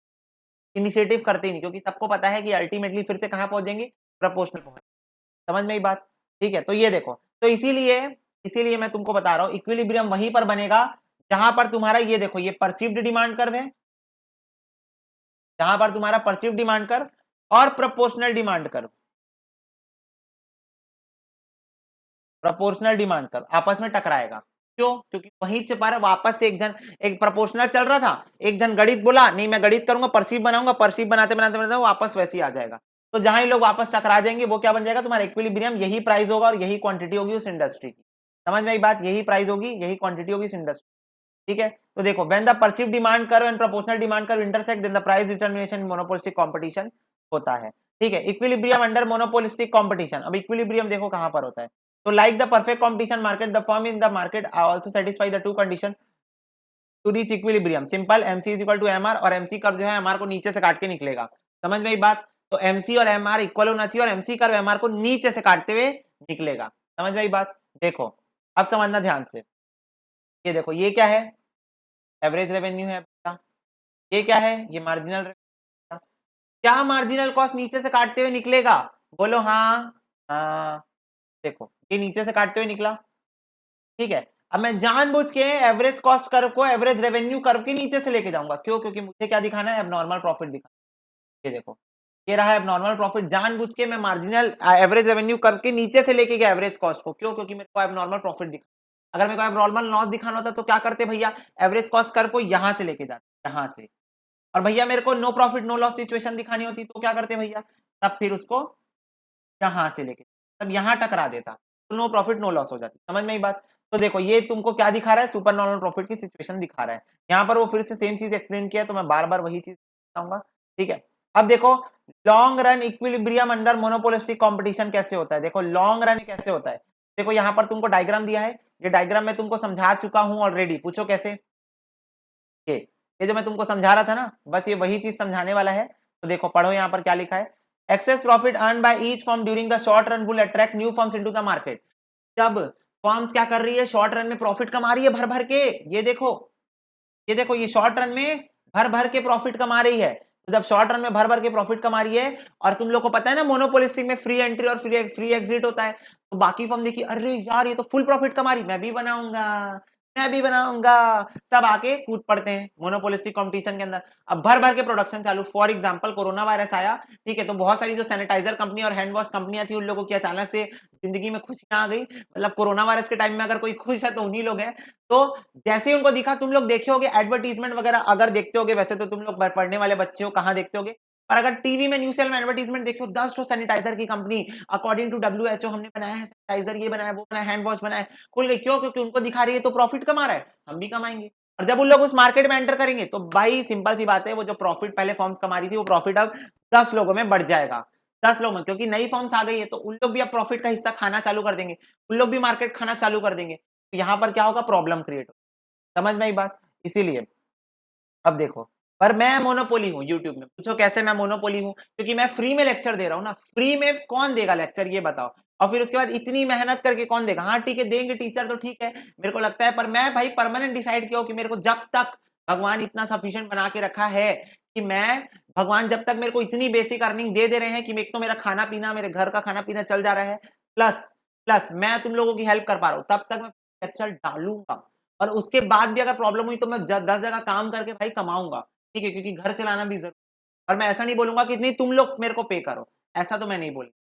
इनिशिएटिव करते ही नहीं, क्योंकि सबको पता है कि अल्टीमेटली फिर से कहां पहुंच जाएंगे? प्रोपोर्शनल पहुंच। समझ में ही बात? ठीक है। तो ये देखो, तो इसीलिए इसीलिए मैं तुमको बता रहा हूं इक्विलिब्रियम वहीं पर बनेगा जहां पर तुम्हारा ये देखो ये परसीव्ड डिमांड कर्व है, जहां पर तुम्हारा परसीव्ड डिमांड कर्व और proportional demand curve, proportional demand curve आपस में टकराएगा। क्यों? क्योंकि वहीं पर वापस से एक प्रोपोर्शनल चल रहा था, एक जन गणित बोला नहीं मैं गणित करूंगा परसीव बनाऊंगा, परसीव बनाते बनाते बनाते वापस वैसे ही आ जाएगा। तो जहां ही लोग वापस टकरा जाएंगे वो क्या बन जाएगा? तुम्हारा इक्विलिब्रियम। यही प्राइस होगा और यही क्वांटिटी होगी उस इंडस्ट्री की। समझ में आई बात? यही प्राइस होगी, यही क्वांटिटी होगी इस इंडस्ट्री। ठीक है। तो देखो when the perceived demand curve and proportional demand curve intersect then the price determination in monopolistic competition होता है। ठीक है। Equilibrium under monopolistic competition. अब इक्विलिब्रियम देखो कहां पर होता है। तो like the perfect competition market, the firm in the market also satisfy the two condition to reach equilibrium. Simple, MC is equal to MR, और MC कर्व जो है MR को नीचे से काट के निकलेगा। समझ में आई बात? तो MC और MR इक्वल होना चाहिए, और MC कर्व MR को नीचे से काटते हुए निकलेगा। समझ में आई बात? देखो अब समझना ध्यान से। ये देखो ये क्या है? एवरेज रेवेन्यू है। ये क्या है? ये मार्जिनल। क्या मार्जिनल कॉस्ट नीचे से काटते हुए निकलेगा? बोलो हाँ। हाँ देखो ये नीचे से काटते हुए निकला। ठीक है। अब मैं जानबूझ के एवरेज कॉस्ट कर्व को एवरेज रेवेन्यू कर्व के नीचे से लेके जाऊंगा। क्यों? क्योंकि मुझे क्या दिखाना है? एबनॉर्मल प्रॉफिट दिखाना। ये देखो ये रहा एबनॉर्मल प्रॉफिट। जानबूझ के मैं मार्जिनल एवरेज रेवेन्यू कर्व के नीचे से लेके गया एवरेज कॉस्ट को। क्यों? क्योंकि मेरे को एबनॉर्मल प्रॉफिट दिखा। अगर मेरे को एबनॉर्मल लॉस दिखाना होता तो क्या करते भैया? एवरेज कॉस्ट कर्व को यहां से लेके जाते, यहां से। और भैया मेरे को no profit no loss situation दिखानी होती तो क्या करते भैया? तब फिर उसको यहां से लेके तब यहां टकरा देता, तो नो प्रॉफिट नो लॉस हो जाती। समझ में ही बात? तो देखो ये तुमको क्या दिखा रहा है? सुपर नॉर्मल प्रॉफिट की सिचुएशन दिखा रहा है। यहाँ पर वो फिर से सेम चीज एक्सप्लेन किया, तो मैं बार बार वही चीज बताऊंगा। ठीक है। अब देखो long run equilibrium under monopolistic competition कैसे होता है? देखो लॉन्ग रन कैसे होता है। देखो यहाँ पर तुमको डायग्राम दिया है, ये डायग्राम मैं तुमको समझा चुका हूं ऑलरेडी। पूछो कैसे? ये जो मैं तुमको समझा रहा था ना, बस ये वही चीज समझाने वाला है। तो देखो पढ़ो यहाँ पर क्या लिखा है। Access profit earn by each firm during the short run will attract new firms into the market. जब फर्म्स क्या कर रही है? शॉर्ट रन में प्रॉफिट कमा रही है भर भर के। ये देखो ये देखो ये शॉर्ट रन में भर भर के प्रॉफिट कमा रही है। तो जब शॉर्ट रन में भर भर के प्रॉफिट कमा रही है, और तुम लोग को पता है ना मोनोपोलिस्टिक में फ्री एंट्री और फ्री एग्जिट होता है, तो बाकी फर्म देखी अरे यार ये तो फुल प्रॉफिट कमा रही, मैं भी बनाऊंगा मैं भी बनाऊंगा, सब आके कूद पड़ते हैं मोनोपोलिस्टिक कंपटीशन के अंदर। अब भर भर के प्रोडक्शन चालू। फॉर एग्जांपल कोरोना वायरस आया, ठीक है, तो बहुत सारी जो सैनिटाइजर कंपनी और हैंड वॉश कंपनियां थी उन लोगों की अचानक से जिंदगी में खुशियां आ गई। मतलब कोरोना वायरस के टाइम में अगर कोई खुश है तो उन्हीं लोग हैं। तो जैसे ही उनको दिखा, तुम लोग देखे होगे एडवर्टीजमेंट वगैरह, अगर देखते होगे, वैसे तो तुम लोग पढ़ने वाले बच्चे हो कहाँ देखते होगे, पर अगर टीवी में न्यूज़ चैनल में एडवर्टीजमेंट देखो 10 तो सैनिटाइजर की कंपनी अकॉर्डिंग टू WHO हमने बनाया है सैनिटाइजर, ये बनाया वो बनाया हैंड वॉश बनाया, खुल गई। क्यों? क्योंकि उनको दिखा रही है तो प्रॉफिट कमा रहा है, हम भी कमाएंगे। और जब उन लोग उस मार्केट में एंटर करेंगे तो भाई सिंपल सी बात है, वो जो प्रॉफिट पहले फॉर्म्स कमा रही थी वो प्रॉफिट अब 10 लोगों में बढ़ जाएगा। 10 लोगों में, क्योंकि नई फॉर्म्स आ गई है तो उन लोग भी अब प्रॉफिट का हिस्सा खाना चालू कर देंगे, उन लोग भी मार्केट खाना चालू कर देंगे। तो यहाँ पर क्या होगा? प्रॉब्लम क्रिएट होगा। समझ में आई बात? इसीलिए अब देखो, पर मैं मोनोपोली हूँ यूट्यूब में। पूछो कैसे मैं मोनोपोली हूँ? क्योंकि मैं फ्री में लेक्चर दे रहा हूँ ना। फ्री में कौन देगा लेक्चर, ये बताओ? और फिर उसके बाद इतनी मेहनत करके कौन देगा? हाँ ठीक है, देंगे टीचर तो ठीक है, मेरे को लगता है, पर मैं भाई परमानेंट डिसाइड किया हूं कि मेरे को जब तक भगवान इतना सफिशिएंट बना के रखा है कि मैं, भगवान जब तक मेरे को इतनी बेसिक अर्निंग दे दे रहे हैं कि एक तो मेरा खाना पीना, मेरे घर का खाना पीना चल जा रहा है, प्लस प्लस मैं तुम लोगों की हेल्प कर पा रहा हूँ, तब तक मैं लेक्चर डालूंगा। और उसके बाद भी अगर प्रॉब्लम हुई तो मैं 10 जगह काम करके भाई कमाऊंगा, ठीक है, क्योंकि घर चलाना भी जरूरी। और मैं ऐसा नहीं बोलूंगा कि नहीं तुम लोग मेरे को पे करो, ऐसा तो मैं नहीं बोलूंगा।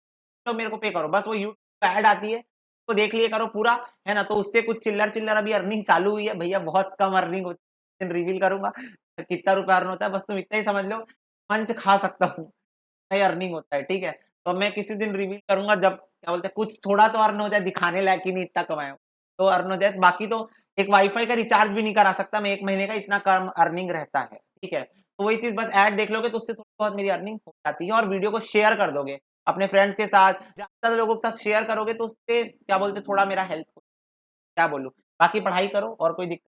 तो मेरे को पे करो, बस वो यूट्यूब ऐड आती है तो देख लिए करो पूरा, है ना? तो उससे कुछ चिल्लर चिल्लर अभी अर्निंग चालू हुई है भैया, बहुत कम अर्निंग होती है, रिवील करूंगा कितना रुपया अर्न होता है, बस तुम इतना ही समझ लो, मंच खा सकता हूँ, नहीं अर्निंग होता है, ठीक है? तो मैं किसी दिन रिवील करूंगा जब क्या बोलते हैं कुछ थोड़ा तो अर्न हो जाए, दिखाने लायक ही नहीं इतना कमाया हूं, तो अर्न हो जाए। बाकी तो एक वाईफाई का रिचार्ज भी नहीं करा सकता मैं एक महीने का, इतना कम अर्निंग रहता है, ठीक है? तो वही चीज, बस ऐड देख लोगे तो उससे थोड़ी बहुत मेरी अर्निंग हो जाती है। और वीडियो को शेयर कर दोगे अपने फ्रेंड्स के साथ, ज्यादा लोगों के साथ शेयर करोगे तो उससे क्या बोलते थोड़ा मेरा हेल्प, क्या बोलूं, बाकी पढ़ाई करो और कोई दिक्कत।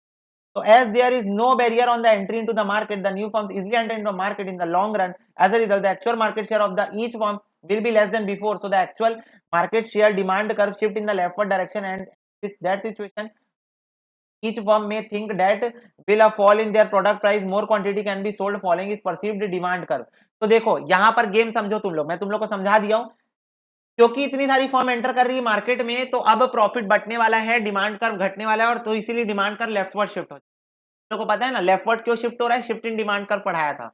So as there is no barrier on the entry into the market, the new firms easily enter into the market in the long run. As a result, the actual market share of the each firm will be less than before. So the actual market share demand curve shift in the leftward direction, and that situation, each firm may think that will a fall in their product price, more quantity can be sold, following is perceived demand curve. तो देखो यहाँ पर गेम समझो तुम लोग, मैं तुम लोग को समझा दिया हूँ। क्योंकि इतनी सारी फर्म एंटर कर रही है मार्केट में, तो अब प्रॉफिट बढ़ने वाला है, डिमांड कर्व घटने वाला है, और तो इसीलिए डिमांड कर्व लेफ्टवर्ड शिफ्ट हो, को पता है ना लेफ्टवर्ड क्यों शिफ्ट हो रहा है? शिफ्ट इन डिमांड कर्व पढ़ाया था,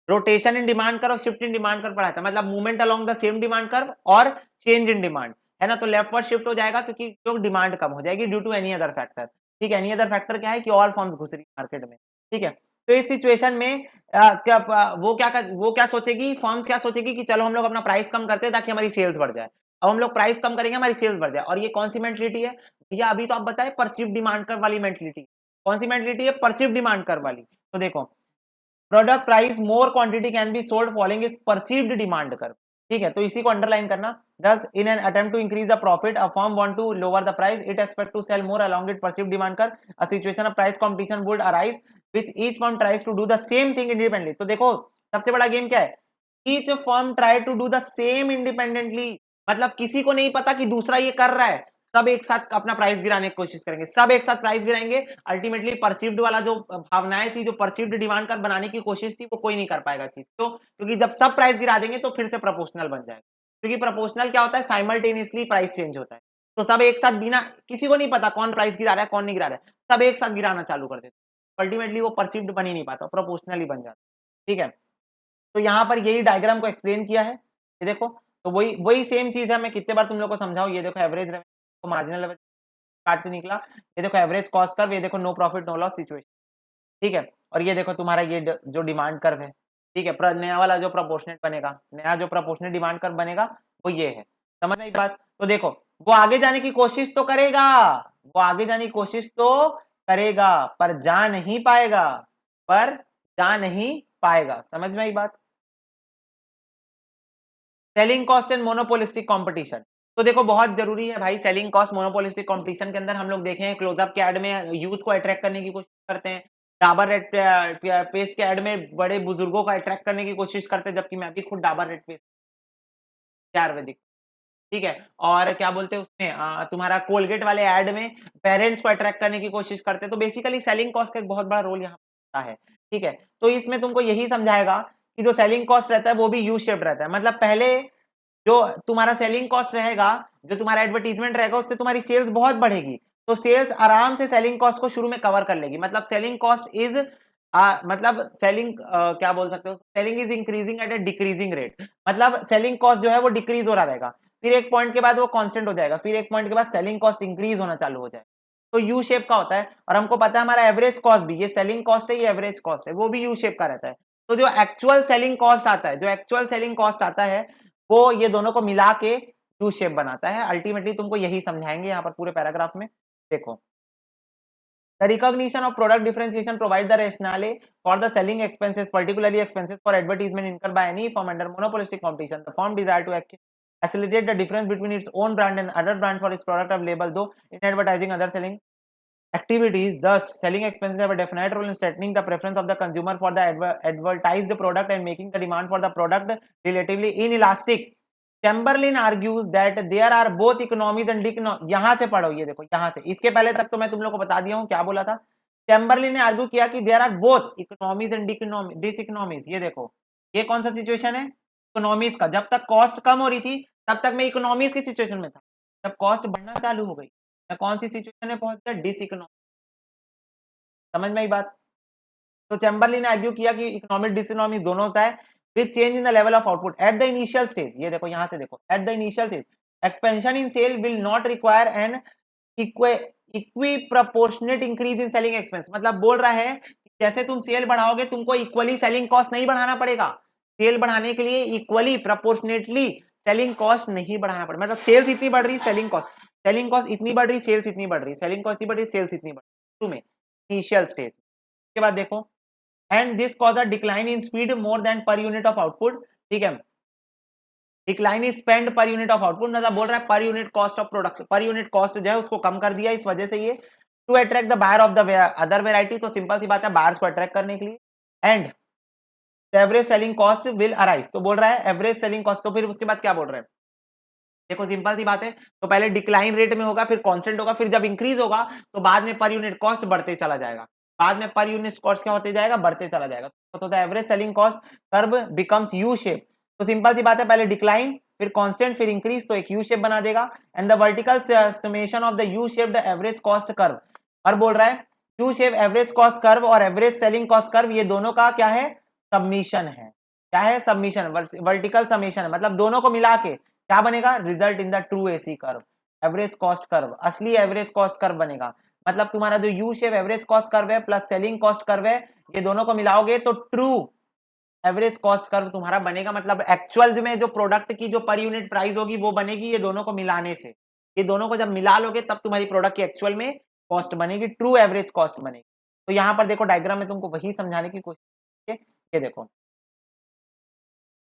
रोटेशन इन डिमांड कर्व और शिफ्ट इन डिमांड कर्व पढ़ाया था, मतलब movement along the same demand curve और चेंज इन डिमांड, है ना? तो लेफ्टवर्ड शिफ्ट हो जाएगा क्योंकि जो डिमांड कम हो जाएगी due to any other factor, ठीक है? एनी अदर फैक्टर क्या है कि ऑल फर्म्स घुस रही मार्केट में, ठीक है? तो इस सिचुएशन में वो क्या सोचेगी, फर्म्स क्या सोचेगी कि चलो हम लोग अपना प्राइस कम करते हैं ताकि हमारी सेल्स बढ़ जाए। अब हम लोग प्राइस कम करेंगे, हमारी सेल्स बढ़ जाए। और ये कौन सी मेंटलिटी है भैया? अभी तो आप बताए परसिव डिमांड कर्व वाली मेंटलिटी। कौन सी मेंटलिटी है? परसिव डिमांड कर्व वाली। तो देखो, product price more quantity can be sold following is perceived demand curve, ठीक है? तो इसी को अंडरलाइन करना। thus in an attempt to increase the profit, a firm want to lower the price, it expect to sell more along its perceived demand curve. A situation of price competition would arise which each firm tries to do the same thing independently. तो देखो सबसे बड़ा गेम क्या है? each firm try to do the same independently, मतलब किसी को नहीं पता कि दूसरा ये कर रहा है, सब एक साथ अपना प्राइस गिराने की कोशिश करेंगे, सब एक साथ प्राइस गिराएंगे। अल्टीमेटली परसीव्ड वाला जो भावनाएं थी, जो परसीव्ड डिमांड कर बनाने की कोशिश थी, वो कोई नहीं कर पाएगा चीज। तो क्योंकि जब सब प्राइस गिरा देंगे तो फिर से प्रोपोर्शनल बन जाएगा, क्योंकि प्रोपोर्शनल क्या होता है? साइमल्टेनियसली प्राइस चेंज होता है। तो सब एक साथ बिना, किसी को नहीं पता कौन प्राइस गिरा रहा है कौन नहीं गिरा रहा है, सब एक साथ गिराना चालू कर देते, अल्टीमेटली वो परसीव्ड बन ही नहीं पाता, प्रोपोर्शनल ही बन जाता, ठीक है? तो यहाँ पर यही डायग्राम को एक्सप्लेन किया है, ये देखो। तो वही वही सेम चीज है, मैं कितने बार तुम लोग को समझाऊं। ये देखो एवरेज रेवेन्यू, तो मार्जिनल लेवल कार्ड से निकला, ये देखो एवरेज कॉस्ट कर्व, ये देखो no profit no loss situation, ठीक है? और ये देखो तुम्हारा ये जो डिमांड कर्व है, ठीक है? नया वाला जो प्रोपोर्शनेट बनेगा, नया जो प्रोपोर्शनेट डिमांड कर्व बनेगा वो ये है। समझ में एक बात? तो देखो वो आगे जाने की कोशिश तो करेगा, वो आगे जाने की कोशिश तो करेगा, पर जा नहीं पाएगा, पर जा नहीं पाएगा। समझ में एक बात? Selling cost and monopolistic competition, तो देखो बहुत जरूरी है भाई। सेलिंग कॉस्ट मोनोपोलिस्टिक कंपटीशन के अंदर हम लोग देखें क्लोजअप के ऐड में यूथ को अट्रैक्ट करने की कोशिश करते हैं, डाबर रेड पेस्ट के ऐड में बड़े बुजुर्गों को अट्रैक्ट करने की कोशिश करते हैं, जबकि मैं भी खुद डाबर रेड पेस्ट आयुर्वेदिक, ठीक है? और क्या बोलते हैं उसमें तुम्हारा कोलगेट वाले ऐड में पेरेंट्स को अट्रैक्ट करने की कोशिश करते हैं। तो बेसिकली सेलिंग कॉस्ट का एक बहुत बड़ा रोल यहाँ होता है, ठीक है? तो इसमें तुमको यही समझाएगा कि जो सेलिंग कॉस्ट रहता है वो भी यू शेप्ड रहता है, मतलब पहले जो तुम्हारा सेलिंग कॉस्ट रहेगा, जो तुम्हारा एडवर्टीजमेंट रहेगा, उससे तुम्हारी सेल्स बहुत बढ़ेगी, तो सेल्स आराम से सेलिंग कॉस्ट को शुरू में कवर कर लेगी। मतलब सेलिंग कॉस्ट इज मतलब सेलिंग क्या बोल सकते हो, selling is increasing at A decreasing rate, मतलब सेलिंग कॉस्ट जो है वो डिक्रीज हो रहा रहेगा, फिर एक पॉइंट के बाद वो कांस्टेंट हो जाएगा, फिर एक पॉइंट के बाद सेलिंग कॉस्ट इंक्रीज होना चालू हो जाएगा। तो यू शेप का होता है। और हमको पता है हमारा एवरेज कॉस्ट भी, ये सेलिंग कॉस्ट है, ये एवरेज कॉस्ट है, वो भी यू शेप का रहता है। तो जो एक्चुअल सेलिंग कॉस्ट आता है, जो एक्चुअल सेलिंग कॉस्ट आता है, वो ये दोनों को मिला के यू शेप बनाता है। अल्टीमेटली तुमको यही समझाएंगे यहाँ पर पूरे पैराग्राफ में। देखो, the recognition of product differentiation provide the rationale for the selling expenses, particularly expenses for advertisement incurred by any firm under monopolistic competition. The firm desire to facilitate the difference between its own brand and other brand for its product of label, though in advertising other selling activities. Thus selling expenses have a definite role in strengthening the preference of the consumer for the advertised product and making the demand for the product relatively inelastic. Chamberlin argues that there are both economies and यहां से पढ़ो, ये देखो यहां से, इसके पहले तक तो मैं तुम लोग को बता दिया हूं क्या बोला था। चैम्बरलिन ने आर्ग्यू किया कि there are both economies and diseconomies. ये देखो ये कौन सा सिचुएशन है, इकोनॉमीज का। जब तक कॉस्ट कम हो रही थी तब तक मैं इकोनॉमीज की सिचुएशन में था, जब कॉस्ट बढ़ना चालू हो गई मैं कौन सी सिचुएशन में पहुंच गया, डिस इकोनॉमी। समझ में आई बात। तो चैम्बरलिन ने आर्ग्यू किया कि इकोनॉमिक डिस इकोनॉमी दोनों होता है with change in the level of output at the initial stage। ये देखो यहां से देखो, at the initial stage expansion in sale will not require an equiproportionate increase in selling expense। मतलब बोल रहा है जैसे तुम सेल बढ़ाओगे तुमको इक्वली सेलिंग कॉस्ट नहीं बढ़ाना पड़ेगा, सेल बढ़ाने के लिए इक्वली प्रोपोर्शनेटली सेलिंग कॉस्ट नहीं बढ़ाना पड़ेगा। मतलब सेल्स इतनी बढ़ रही, सेलिंग कॉस्ट इतनी बढ़ रही, सेल्स इतनी बढ़ रही, सेलिंग कॉस्ट इतनी बढ़ रही, सेल्स इतनी बढ़ रही, में इनिशियल स्टेज। के बाद देखो and this cause a decline in speed more than per unit of output। ठीक है, decline is spend per unit of output, मतलब बोल रहा है per unit cost of production, per unit cost जो है उसको कम कर दिया इस वजह से ये, to attract the buyer of the other variety. तो सिंपल सी बात है बायर्स को अट्रैक्ट करने के लिए। And average selling cost will arise, तो बोल रहा है एवरेज सेलिंग कॉस्ट। तो फिर उसके बाद क्या बोल रहे हैं, देखो सिंपल सी बात है, तो पहले डिक्लाइन रेट में होगा, फिर कांस्टेंट होगा, फिर जब इंक्रीज होगा तो बाद में पर यूनिट कॉस्ट बढ़ते चला जाएगा, बाद में पर यूनिट कॉस्ट क्या होते जाएगा, बढ़ते चला जाएगा। तो the average selling cost curve becomes U shape. तो सिंपल सी बात है पहले डिक्लाइन फिर कांस्टेंट फिर इंक्रीज, तो एक यू शेप बना देगा। And the vertical summation of the U shape the average cost curve. और बोल रहा है U shape average cost curve और एवरेज सेलिंग कॉस्ट कर्व ये दोनों का क्या है, सबमिशन है। क्या है, सबमिशन, वर्टिकल समेशन है, मतलब दोनों को मिला के क्या बनेगा, result in the true AC curve, average cost curve, असली एवरेज कॉस्ट कर्व बनेगा। मतलब तुम्हारा जो U shape average cost curve है प्लस सेलिंग कॉस्ट कर्व है, ये दोनों को मिलाओगे तो ट्रू एवरेज कॉस्ट कर्व तुम्हारा बनेगा। मतलब एक्चुअल में जो प्रोडक्ट की जो पर यूनिट प्राइस होगी वो बनेगी ये दोनों को मिलाने से। ये दोनों को जब मिला लोगे तब तुम्हारी प्रोडक्ट की एक्चुअल में कॉस्ट बनेगी, ट्रू एवरेज कॉस्ट बनेगी। तो यहां पर देखो डायग्राम में तुमको वही समझाने की कोशिश, ये देखो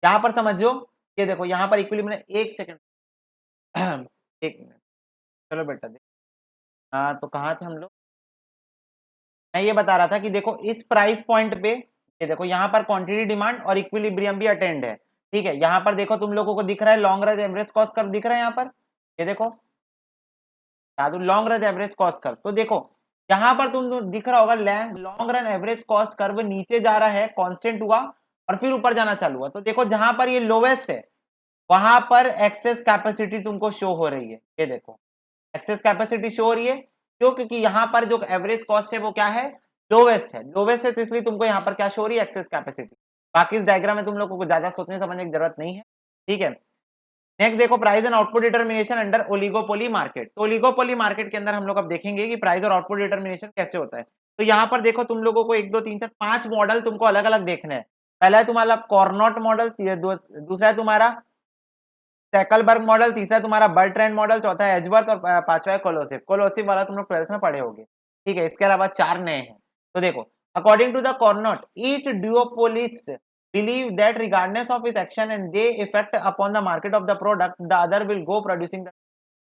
यहां पर समझो, ये देखो यहां पर इक्विलिब्रियम, एक सेकंड एक मिनट, चलो बेटा देख, हाँ तो कहाँ थे हम लोग, मैं ये बता रहा था कि देखो इस प्राइस पॉइंट पे ये देखो यहाँ पर क्वांटिटी डिमांड और इक्विलिब्रियम भी अटेंड है। ठीक है, यहाँ पर देखो तुम लोगों को दिख रहा है long run average cost curve दिख रहा है यहाँ पर, ये देखो long run average cost curve. तो देखो यहाँ पर तुम दिख रहा होगा long run average cost curve नीचे जा रहा है, कांस्टेंट हुआ और फिर ऊपर जाना चालू हुआ। तो देखो जहां पर ये लोवेस्ट है वहां पर एक्सेस कैपेसिटी तुमको शो हो रही है, ये देखो एक्सेस कैपेसिटी शो हो रही है। क्यों, क्योंकि यहाँ पर जो एवरेज कॉस्ट है वो क्या है, लोवेस्ट है, लोवेस्ट है, तो इसलिए तुमको यहाँ पर क्या शो हो रही है, एक्सेस कैपेसिटी। बाकी इस डायग्राम में तुम लोगों को ज्यादा सोचने समझने की जरूरत नहीं है। ठीक है, नेक्स्ट देखो price and output determination under oligopoly market. तो ओलिगोपोली मार्केट के अंदर हम लोग अब देखेंगे कि प्राइस और आउटपुट डिटर्मिनेशन कैसे होता है। तो यहाँ पर देखो तुम लोगों को 1 2 3 4 5 मॉडल तुमको अलग अलग देखने हैं। पहला है तुम्हारा कॉर्नोट मॉडल, दूसरा है तुम्हारा टैकलबर्ग मॉडल, तीसरा है तुम्हारा बर्ट्रैंड मॉडल, चौथा है एजवर्थ और पांचवा है कोलोसिव। कोलोसिव वाला तुम लोग 12th में पढ़े होंगे। ठीक है, इसके अलावा 4 नए हैं। तो देखो according to the Cournot each duopolist believe that regardless of his action and they effect upon the market of the product the other will go producing the।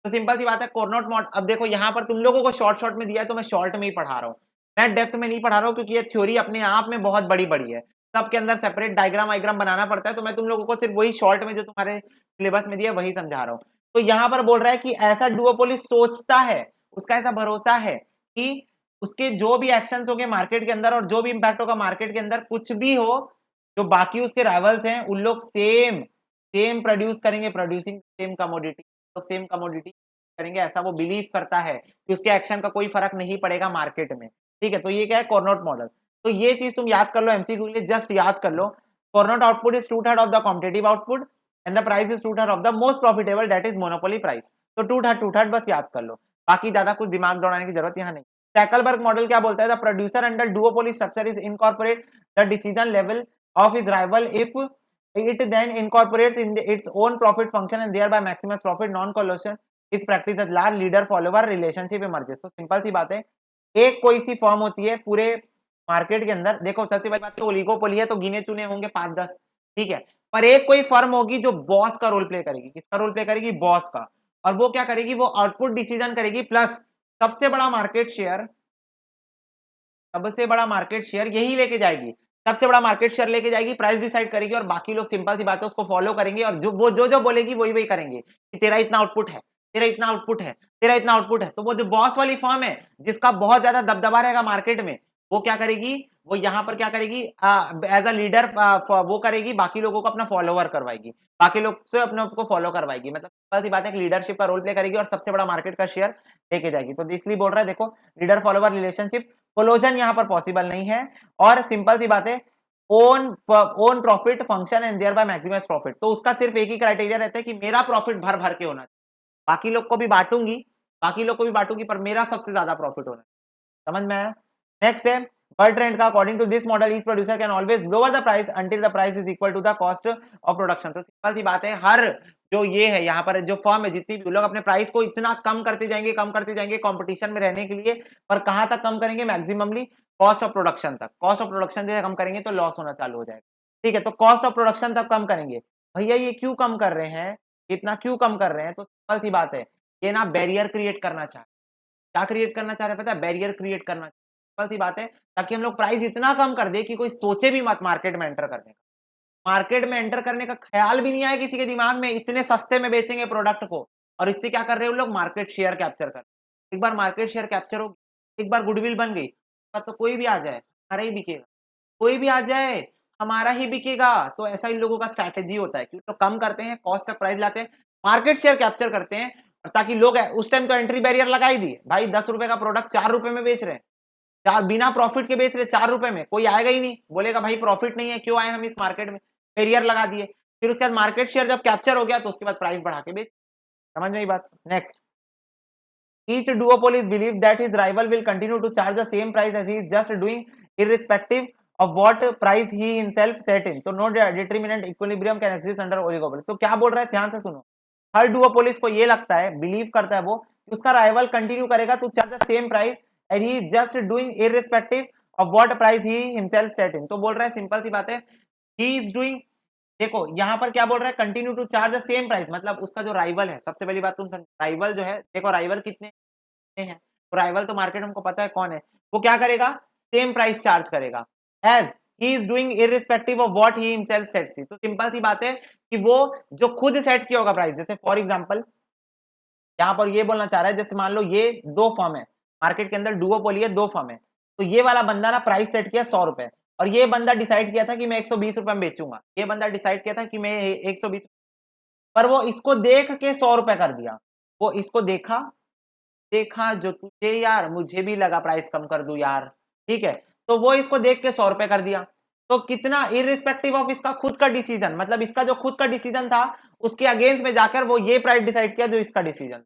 तो सिंपल सी बात है कॉर्नोट मॉडल। अब देखो यहाँ पर तुम लोगों को शॉर्ट में दिया है तो मैं शॉर्ट में ही पढ़ा रहा हूँ, मैं डेप्थ में नहीं पढ़ा रहा हूँ, क्योंकि ये थ्योरी अपने आप में बहुत बड़ी बड़ी है, सबके अंदर सेपरेट डायग्राम वाइग्राम बनाना पड़ता है। तो मैं तुम लोगों को सिर्फ वही शॉर्ट में जो तुम्हारे सिलेबस में दिया वही समझा रहा हूँ। तो यहाँ पर बोल रहा है कि ऐसा डुओपोलिस्ट सोचता है, उसका ऐसा भरोसा है कि उसके जो भी एक्शंस होंगे मार्केट के अंदर और जो भी इंपैक्ट होगा मार्केट के अंदर, कुछ भी हो, जो बाकी उसके राइवल्स हैं उन लोग सेम प्रोड्यूस करेंगे, प्रोड्यूसिंग सेम कमोडिटी, तो सेम कमोडिटी करेंगे, ऐसा वो बिलीव करता है कि उसके एक्शन का कोई फर्क नहीं पड़ेगा मार्केट में। ठीक है, तो ये क्या है, कॉर्नोट मॉडल। तो ये चीज तुम याद कर लो, एमसीक्यू के लिए जस्ट याद कर लो। Cournot output is 2/3 of the competitive output and the price is 2/3 of the most profitable, that is monopoly price. तो 2/3 बस याद कर लो, बाकी ज्यादा कुछ दिमाग दौड़ाने की जरूरत यहाँ नहीं। टैकलबर्ग मॉडल क्या बोलता है, the producer under duopoly structure is incorporate the decision level of his rival if it then incorporates in its own profit function and thereby maximize profit। non-collusion is practice as large leader follower relationship emerges। तो सिंपल सी बात है, एक कोई सी फर्म होती है पूरे मार्केट के अंदर, देखो सबसे बड़ी बात तो ओलिगोपोली है तो गिने चुने होंगे 5-10, ठीक है, पर एक कोई फर्म होगी जो बॉस का रोल प्ले करेगी। किसका रोल प्ले करेगी, बॉस का। और वो क्या करेगी, वो आउटपुट डिसीजन करेगी प्लस सबसे बड़ा मार्केट शेयर सबसे बड़ा मार्केट शेयर यही लेके जाएगी, सबसे बड़ा मार्केट शेयर लेके जाएगी, प्राइस डिसाइड करेगी और बाकी लोग सिंपल सी बात है उसको फॉलो करेंगे और जो बोलेगी वही वही करेंगे कि तेरा इतना आउटपुट है, तेरा इतना आउटपुट है, तेरा इतना आउटपुट है। तो वो जो बॉस वाली फर्म है जिसका बहुत ज्यादा दबदबा रहेगा मार्केट में, वो क्या करेगी, वो यहाँ पर क्या करेगी, एज अ लीडर वो करेगी, बाकी लोगों को अपना फॉलोवर करवाएगी, बाकी लोग से अपने को फॉलो करवाएगी, मतलब सिंपल सी बात है कि लीडरशिप का रोल प्ले करेगी और सबसे बड़ा मार्केट का शेयर लेके जाएगी। तो इसलिए बोल रहा है देखो, लीडर फॉलोवर रिलेशनशिप कोलोजन यहाँ पर पॉसिबल नहीं है, और सिंपल सी बात है own own profit function and thereby maximize profit. तो उसका सिर्फ एक ही क्राइटेरिया रहता है कि मेरा प्रॉफिट भर भर के होना चाहिए, बाकी लोग को भी बांटूंगी, बाकी लोग को भी बांटूंगी, पर मेरा सबसे ज्यादा प्रॉफिट होना चाहिए। समझ में आया? नेक्स्ट है बर्ट्रेंड का, according to this model each producer can always lower the price until the price is equal to the cost of production. तो सिंपल सी बात है, हर जो ये है यहाँ पर जो फर्म है जितनी भी लोग अपने प्राइस को इतना कम करते जाएंगे, कम करते जाएंगे कंपटीशन में रहने के लिए, पर कहां तक कम करेंगे, मैक्सिममली कॉस्ट ऑफ प्रोडक्शन तक। कॉस्ट ऑफ प्रोडक्शन जो है कम करेंगे तो लॉस होना चालू हो जाएगा, ठीक है। तो कॉस्ट ऑफ प्रोडक्शन तक कम करेंगे। भैया ये क्यों कम कर रहे हैं, इतना क्यों कम कर रहे हैं? तो सिंपल सी बात है, ये ना बैरियर क्रिएट करना चाह, क्या क्रिएट करना चाह रहे हैं पता है, बैरियर क्रिएट करना, सिंपल सी बात है, ताकि हम लोग प्राइस इतना कम कर दे कि कोई सोचे भी मत मार्केट में एंटर करने का, मार्केट में एंटर करने का ख्याल भी नहीं आया किसी के दिमाग में, इतने सस्ते में बेचेंगे प्रोडक्ट को। और इससे क्या कर रहे हैं लोग, मार्केट शेयर कैप्चर कर। एक बार मार्केट शेयर कैप्चर हो, एक बार गुडविल बन गई, तो कोई भी आ जाए हमारा ही बिकेगा, कोई भी आ जाए हमारा ही बिकेगा। तो ऐसा इन लोगों का स्ट्रैटेजी होता है कि तो कम करते हैं, कॉस्ट तक प्राइस लाते हैं, मार्केट शेयर कैप्चर करते हैं, ताकि लोग, उस टाइम तो एंट्री बैरियर लगा ही दिए भाई, 10 रुपए का प्रोडक्ट 4 रुपए में बेच रहे हैं, चार बिना प्रॉफिट के बेच रहे 4 रुपए में, कोई आएगा ही नहीं, बोलेगा भाई प्रॉफिट नहीं है, क्यों आए हम इस मार्केट में, बैरियर लगा दिए। फिर उसके बाद मार्केट शेयर जब कैप्चर हो गया तो उसके बाद प्राइस बढ़ा के बेच। समझ में आई बात? Next, each duopoly is believed that his rival will continue to charge the same price as he is just doing, irrespective of what price he himself set in. तो no determinate equilibrium can exist under oligopoly। तो क्या बोल रहा है, ध्यान से सुनो। हर डुओपोलिस को ये लगता है, बिलीव करता है वो, उसका राइवल कंटिन्यू करेगा to charge the same price and he is just doing irrespective of what price he himself set in. तो बोल रहा है सिंपल सी बात है, ही इज डूइंग, देखो यहाँ पर क्या बोल रहा है, continue to charge the same price, मतलब उसका जो राइवल है, सबसे पहली बात तुम राइवल जो है, देखो राइवल कितने हैं, तो राइवल तो मार्केट हमको पता है कौन है, वो क्या करेगा, सेम प्राइस चार्ज करेगा as he is doing irrespective of what he himself sets. तो सिंपल सी बात है कि वो जो खुद सेट किया होगा प्राइस, जैसे फॉर एग्जांपल यहां पर ये बोलना चाह रहा है, जैसे मान लो ये दो फर्म है मार्केट के अंदर, डुओपोली है, दो फर्म है, तो ये वाला बंदा ना प्राइस सेट किया 100 रुपए, और ये बंदा डिसाइड किया था कि मैं 120 रुपए में बेचूंगा, ये बंदा डिसाइड किया था कि मैं 120, पर वो इसको देख के 100 रुपए कर दिया, वो इसको देखा, देखा जो तुझे यार मुझे भी लगा प्राइस कम कर दूं यार, ठीक है, तो वो इसको देख के 100 रुपए कर दिया। तो कितना इररिस्पेक्टिव ऑफ इसका खुद का डिसीजन, मतलब इसका जो खुद का डिसीजन था उसके अगेंस्ट में जाकर वो ये प्राइस डिसाइड किया जो इसका डिसीजन।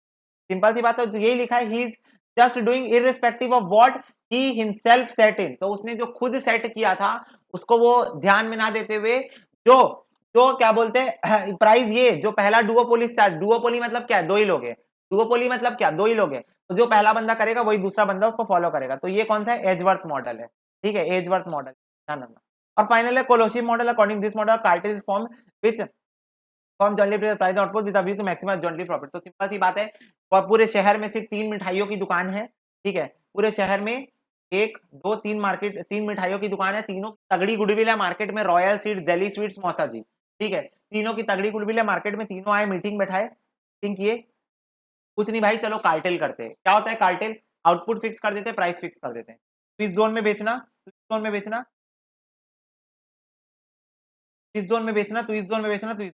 सिंपल सी बात है, तो यही लिखा है, he is just doing irrespective of what he himself set in. तो उसने जो खुद सेट किया था उसको वो ध्यान में ना देते हुए, जो जो क्या बोलते हैं प्राइस, ये जो पहला डुओपोली चार्ज, डुओपोली मतलब क्या है, दो ही लोग हैं, डुओपोली मतलब क्या, दो ही लोग हैं, तो जो पहला बंदा करेगा वही दूसरा बंदा उसको फॉलो करेगा। तो ये कौन सा है, एजवर्थ मॉडल है, ठीक है, एजवर्थ मॉडल, ध्यान रखना। और फाइनल है collusive model, according this model cartel is form which form jointly price output with a view to maximize jointly profit. तो सिंपल सी बात है, पूरे शहर में सिर्फ 3 मिठाइयों की दुकान है, ठीक है, पूरे शहर में 1 2 3 मार्केट 3 मिठाइयों की दुकान है, तीनों तगड़ी गुडविल है मार्केट में, रॉयल स्वीट्स, दिल्ली स्वीट्स, मौसा जी, ठीक है, तीनों की तगड़ी गुडविल है मार्केट में, तीनों आए मीटिंग बैठाए, मीटिंग किए, कुछ नहीं भाई चलो कार्टेल करते हैं। क्या होता है कार्टेल, आउटपुट फिक्स कर देते हैं, प्राइस फिक्स कर देते हैं, तो इस जोन में बेचना, तो इस जोन में बेचना, इस जोन में बेचना, तो इस जोन में बेचना, तो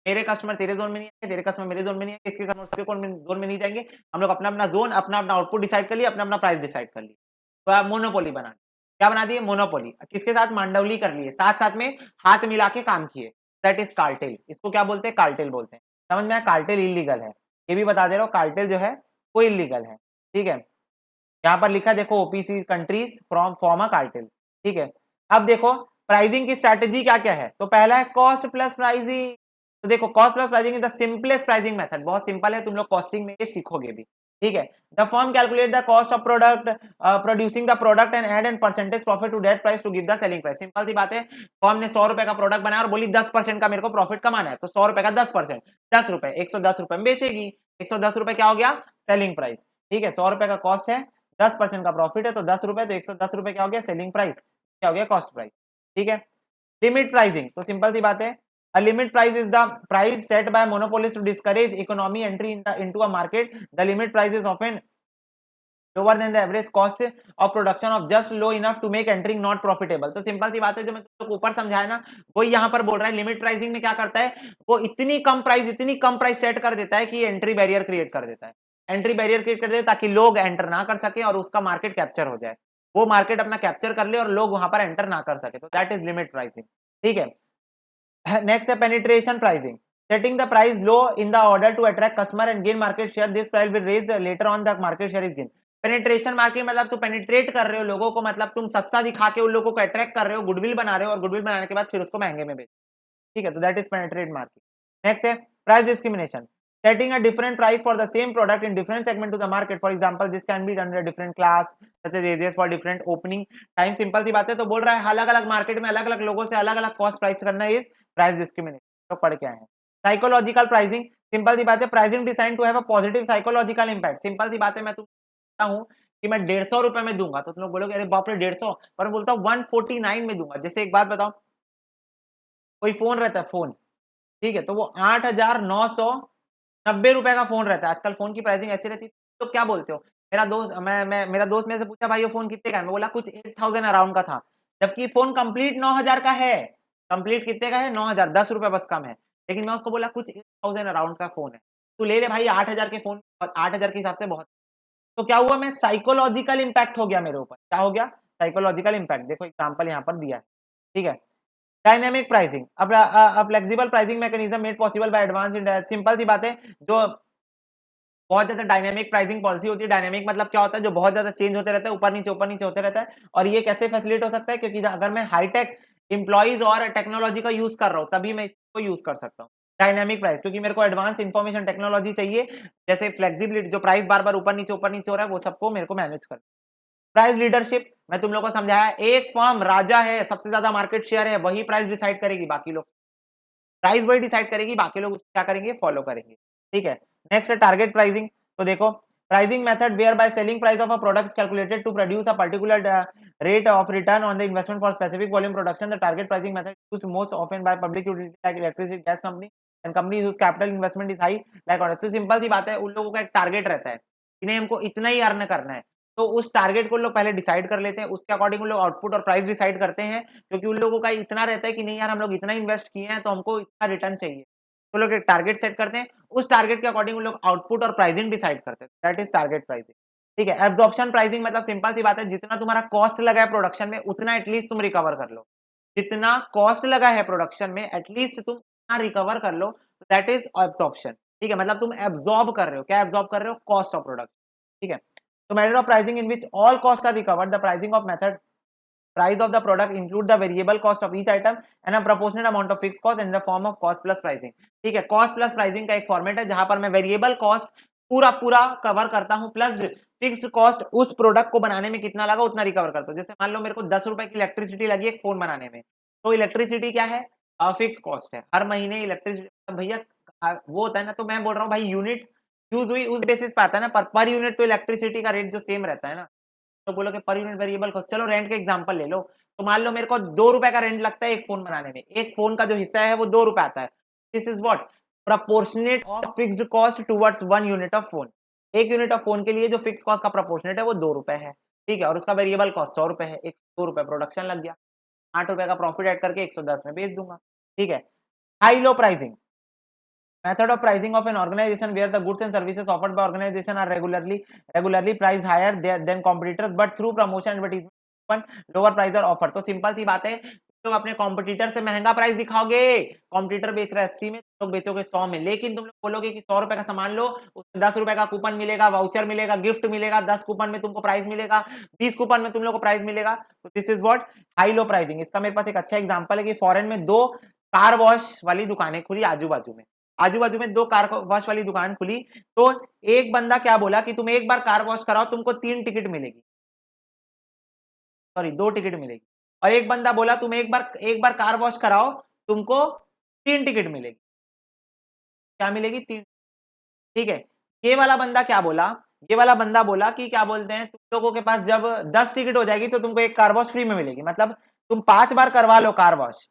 मेरे कस्टमर तेरे जोन में नहीं है, तेरे कस्टमर मेरे जोन में नहीं है, किसके कस्टमर उसके जोन में नहीं जाएंगे, हम लोग अपना अपना जोन, अपना अपना आउटपुट डिसाइड कर लिया, अपना अपना प्राइस डिसाइड कर लिया, तो आप मोनोपोली बना, क्या बना दिए, मोनोपोली। किसके साथ, मांडवली कर लिए, साथ साथ में हाथ मिला के काम किए, दैट इज कार्टेल। इसको क्या बोलते हैं, कार्टेल बोलते हैं। समझ में आया, कार्टेल इलीगल है, ये भी बता दे रहा हूँ, कार्टेल जो है वो इलीगल है, ठीक है। यहाँ पर लिखा देखो, OPC countries from form a cartel, ठीक है। अब देखो प्राइसिंग की स्ट्रैटेजी क्या क्या है, तो पहला है कॉस्ट प्लस प्राइसिंग। तो देखो cost plus pricing is the simplest pricing method, बहुत सिंपल है, तुम लोग कॉस्टिंग में ये सीखोगे भी, ठीक है। The firm calculate the cost of product producing the product and add and percentage profit to that price to give the selling price. Simple सी बात है, फर्म ने 100 रुपए का प्रोडक्ट बनाया और बोली 10% का मेरे को प्रॉफिट कमाना है, तो 100 रुपए का 10%, 10 रुपए, 110 रुपए में बेचेगी, 110 रुपए क्या हो गया, सेलिंग प्राइस, ठीक है। 100 रुपए का कॉस्ट है, 10% का प्रॉफिट है तो 10 रुपए, तो 110 रुपए क्या हो गया सेलिंग प्राइस, क्या हो गया कॉस्ट प्राइस। ठीक है। लिमिट प्राइसिंग, तो सिंपल सी बात है, a limit price is the price set by monopolist to discourage economy entry into a market. The limit price is often lower than the average cost of production of just low enough to make entering not profitable. तो सिंपल सी बात है, जो मैं तुमको ऊपर समझाया ना, वो यहाँ पर बोल रहा है लिमिट प्राइसिंग में क्या करता है, वो इतनी कम प्राइस सेट कर देता है कि एंट्री बैरियर क्रिएट कर देता है, एंट्री बैरियर क्रिएट कर देता है ताकि लोग एंटर ना कर सके और उसका मार्केट कैप्चर हो जाए, वो मार्केट अपना कैप्चर कर ले और लोग वहां पर एंटर ना कर सके, तो दैट इज लिमिट प्राइसिंग। ठीक है। नेक्स्ट है penetration pricing, setting the price low in the order to attract customer and gain market share. This price will raise later on the market share is gained. Penetration market मतलब तुम पेनिट्रेट कर रहे हो लोगों को, मतलब तुम सस्ता दिखा के उन लोगों को अट्रैक्ट कर रहे हो, गुडविल बना रहे हो और गुडविल बनाने के बाद फिर उसको महंगे में बेच। ठीक है, तो that is penetrate market. Next है price discrimination, setting a different price for the same product in different segment to the market. For example, this can be done under different class such as ages for different opening time. Simple सी बात है, तो बोल रहा है अलग अलग मार्केट में अलग अलग लोगों से अलग अलग कॉस्ट प्राइस करना इज प्राइस डिस्क्रिमिनेशन। तो पढ़ के आए हैं। साइकोलॉजिकल प्राइसिंग, सिंपल सी बात है, pricing design to have a positive psychological impact. Simple सी बात है, मैं तुमको हूँ कि मैं 150 रुपए में दूंगा तो तुम लोग बोलोगे अरे बाप रे 150, पर मैं बोलता हूँ 149 में दूंगा। जैसे एक बात बताओ, कोई फोन रहता है फोन, ठीक है, तो वो 8,990 रुपए का फोन रहता है। आजकल फोन की प्राइसिंग ऐसी रहती है, तो क्या बोलते हो, मेरा दोस्त मेरे से पूछा भाई ये फोन कितने का है, मैं बोला कुछ 8,000 अराउंड का था, जबकि फोन कंप्लीट 9,000 का है। कंप्लीट कितने का है, 9,000, 10 रुपए बस कम है। लेकिन मैं उसको बोला कुछ 8,000 अराउंड का फोन है, तू ले ले भाई 8,000 के फोन, 8,000 के हिसाब से बहुत। तो क्या हुआ, मैं साइकोलॉजिकल इंपैक्ट हो गया मेरे ऊपर, क्या हो गया, साइकोलॉजिकल इंपैक्ट। देखो एग्जांपल यहाँ पर दिया है। ठीक है। डायनेमिक प्राइसिंग, अब flexible pricing mechanism made possible by advance India. Simple सी बात है, जो बहुत ज्यादा डायनेमिक प्राइसिंग पॉलिसी होती है, डायनेमिक मतलब क्या होता है, जो बहुत ज्यादा चेंज होते रहता है, ऊपर नीचे होते रहता है। और ये कैसे फैसिलिटेट हो सकता है, क्योंकि अगर मैं हाईटेक इंप्लॉइज और टेक्नोलॉजी का यूज कर रहा हूं तभी मैं इसको यूज कर सकता हूँ डायनेमिक प्राइस, क्योंकि मेरे को एडवांस इंफॉर्मेशन टेक्नोलॉजी चाहिए, जैसे फ्लेक्सिबिलिटी, जो प्राइस बार बार ऊपर नीचे हो रहा है वो सबको मेरे को मैनेज कर। प्राइस लीडरशिप, मैं तुम लोग को समझाया, एक फर्म राजा है, सबसे ज्यादा मार्केट शेयर है, वही प्राइस डिसाइड करेगी, बाकी लोग प्राइस वही डिसाइड करेगी, बाकी लोग क्या करेंगे, फॉलो करेंगे। ठीक है। नेक्स्ट है टारगेट प्राइसिंग, तो देखो pricing method whereby selling price of a product calculated to produce a particular rate of return on the investment for specific volume production. The target pricing method used most often by public utility like electricity gas company and companies whose capital investment is high like order. तो सिंपल सी बात है, उन लोगों का एक टारगेट रहता है, इन्हें हमको इतना ही अर्न करना है, तो उस टारगेट को लोग पहले डिसाइड कर लेते हैं, उसके अकॉर्डिंग लोग आउटपुट और प्राइस डिसाइड करते हैं, क्योंकि उन लोगों का इतना रहता है कि नहीं यार हम लोग इतना इन्वेस्ट किए हैं तो हमको इतना रिटर्न चाहिए, तो लोग एक टारगेट सेट करते हैं, उस टारगेट के अकॉर्डिंग उन लोग आउटपुट और प्राइसिंग डिसाइड करते हैं, दैट इज टारगेट प्राइसिंग। ठीक है। एब्जॉर्प्शन प्राइसिंग मतलब सिंपल सी बात है, जितना तुम्हारा कॉस्ट लगा है प्रोडक्शन में उतना एटलीस्ट तुम रिकवर कर लो, जितना कॉस्ट लगा है प्रोडक्शन में एटलीस्ट तुम उतना रिकवर कर लो, दैट इज एब्जॉर्प्शन। ठीक है, मतलब तुम एब्जॉर्ब कर रहे हो, क्या एब्जॉर्ब कर रहे हो, कॉस्ट ऑफ प्रोडक्ट। ठीक है। तो method of pricing in which all cost are recovered, the pricing of method price of the product include the variable cost of each item and a proportionate amount of fixed cost in the form of cost plus pricing। ठीक है, cost plus pricing का एक फॉर्मेट है जहां पर मैं वेरिएबल कॉस्ट पूरा कवर करता हूं, प्लस फिक्स कॉस्ट उस प्रोडक्ट को बनाने में कितना लगा उतना रिकवर करता हूं। जैसे मान लो मेरे को 10 रुपए की इलेक्ट्रिसिटी लगी एक फोन बनाने में, तो इलेक्ट्रिसिटी क्या है, फिक्स कॉस्ट है, हर महीने इलेक्ट्रिसिटी भैया वो होता है ना, तो मैं बोल रहा हूँ भाई यूनिट यूज हुई उस बेसिस पे आता है ना, पर यूनिट तो इलेक्ट्रिसिटी का रेट जो सेम रहता है ना, तो बोलो कि पर यूनिट वेरिएबल कॉस्ट। चलो रेंट का एग्जांपल ले लो, तो मान लो मेरे को 2 रुपए का रेंट लगता है एक फोन बनाने में, एक फोन का जो हिस्सा है वो 2 रुपए आता है, this is what proportionate of fixed cost towards 1 unit of phone. एक यूनिट ऑफ फोन के लिए जो फिक्स कॉस्ट का प्रपोर्शनेट है वो 2 रुपए है। ठीक है, और उसका वेरिएबल कॉस्ट 100 रुपए है, 102 रुपए प्रोडक्शन लग गया, 8 रुपए का प्रॉफिट ऐड करके 110 में बेच दूंगा। ठीक है। High low pricing, method of pricing of an organization where the goods and services offered by organization are regularly priced higher than competitors but through promotion advertisement lower price are offered। तो सिंपल सी बात है, तुम अपने कॉम्पिटिटर से महंगा प्राइस दिखाओगे, कॉम्पिटिटर बेच रहा है 80 में, तुम बेचोगे 100 में, लेकिन तुम लोग बोलोगे कि 100 रुपए का सामान लो, उसमें 10 रुपए का कूपन मिलेगा, वाउचर मिलेगा, गिफ्ट मिलेगा, 10 कूपन में तुमको प्राइस मिलेगा, 20 कूपन में तुम लोग को प्राइस मिलेगा, तो this is what high low pricing. इसका मेरे पास एक अच्छा एग्जांपल है कि फॉरेन में 2 कार वॉश वाली दुकानें खुली आजू बाजू में 2 कार वॉश वाली दुकान खुली, तो एक बंदा क्या बोला कि तुम एक बार कार वॉश कराओ तुमको 3 टिकट मिलेगी, सॉरी 2 टिकट मिलेगी, और एक बंदा बोला तुम एक बार कार वॉश कराओ तुमको 3 टिकट मिलेगी, क्या मिलेगी 3। ठीक है, ये वाला बंदा क्या बोला ये वाला बंदा बोला कि क्या बोलते हैं, तुम लोगों के पास जब 10 टिकट हो जाएगी तो तुमको एक कार वॉश फ्री में मिलेगी। मतलब तुम 5 बार करवा लो कार वॉश,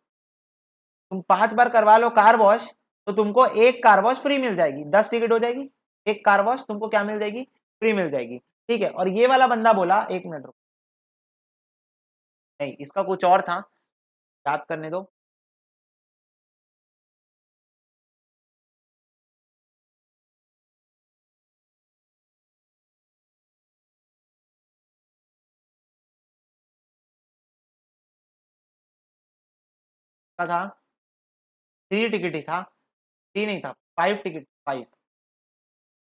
तुम 5 बार करवा लो कार वॉश तो तुमको एक कार वॉश फ्री मिल जाएगी। 10 टिकट हो जाएगी, एक कार वॉश तुमको क्या मिल जाएगी, फ्री मिल जाएगी। ठीक है, और ये वाला बंदा बोला, एक मिनट रुको, नहीं इसका कुछ और था, याद करने दो। क्या था, 3 टिकट ही था, 3 नहीं था, 5 टिकट, 5,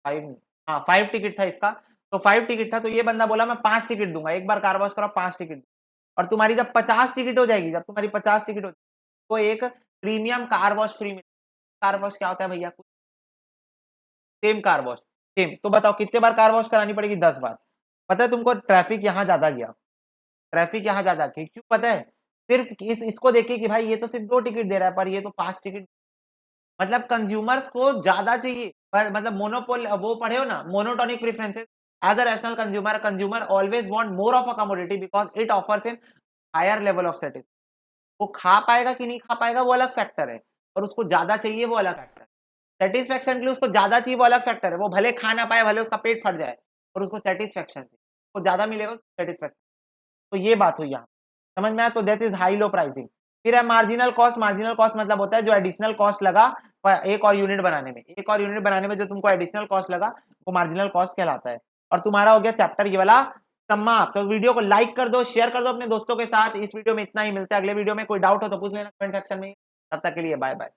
5 नहीं, हाँ 5 टिकट था इसका। तो 5 टिकट था, तो ये बंदा बोला मैं 5 टिकट दूंगा, एक बार कार वॉश करो 5 टिकट। और तुम्हारी जब 50 टिकट हो जाएगी, जब तुम्हारी 50 टिकट हो जाएगी तो एक प्रीमियम कार वॉश फ्री मिलेगी। कार वॉश क्या होता है भैया, सेम कार वॉश, सेम। तो बताओ कितने बार कार वॉश करानी पड़ेगी, 10 बार। पता है तुमको ट्रैफिक यहाँ ज्यादा गया, ट्रैफिक यहाँ ज्यादा गया क्यों पता है, सिर्फ इसको देखिए कि भाई ये तो सिर्फ 2 टिकट दे रहा है पर ये तो 5 टिकट। मतलब कंज्यूमर्स को ज्यादा चाहिए, पर मतलब मोनोपोल, वो पढ़े हो ना, monotonic preferences. As a rational consumer, consumer always want more of a commodity because it offers him higher level of satisfaction. वो खा पाएगा कि नहीं खा पाएगा वो अलग फैक्टर है, और उसको ज्यादा चाहिए वो अलग फैक्टर है। सेटिस्फेक्शन के लिए उसको ज्यादा चाहिए वो अलग फैक्टर है, वो भले खा ना पाए, भले उसका पेट फट जाए, और उसको सेटिस्फेक्शन चाहिए, उसको ज्यादा मिलेगा सेटिस्फेक्शन। तो ये बात हुई यहाँ, समझ में आया। तो that is high low pricing. फिर है मार्जिनल कॉस्ट। मार्जिनल कॉस्ट मतलब होता है जो एडिशनल कॉस्ट लगा एक और यूनिट बनाने में, एक और यूनिट बनाने में जो तुमको एडिशनल कॉस्ट लगा वो मार्जिनल कॉस्ट कहलाता है। और तुम्हारा हो गया चैप्टर ये वाला समाप्त। तो वीडियो को लाइक कर दो, शेयर कर दो अपने दोस्तों के साथ। इस वीडियो में इतना ही, मिलता है अगले वीडियो में। कोई डाउट हो तो पूछ लेना कमेंट सेक्शन में। तब तक के लिए बाय बाय।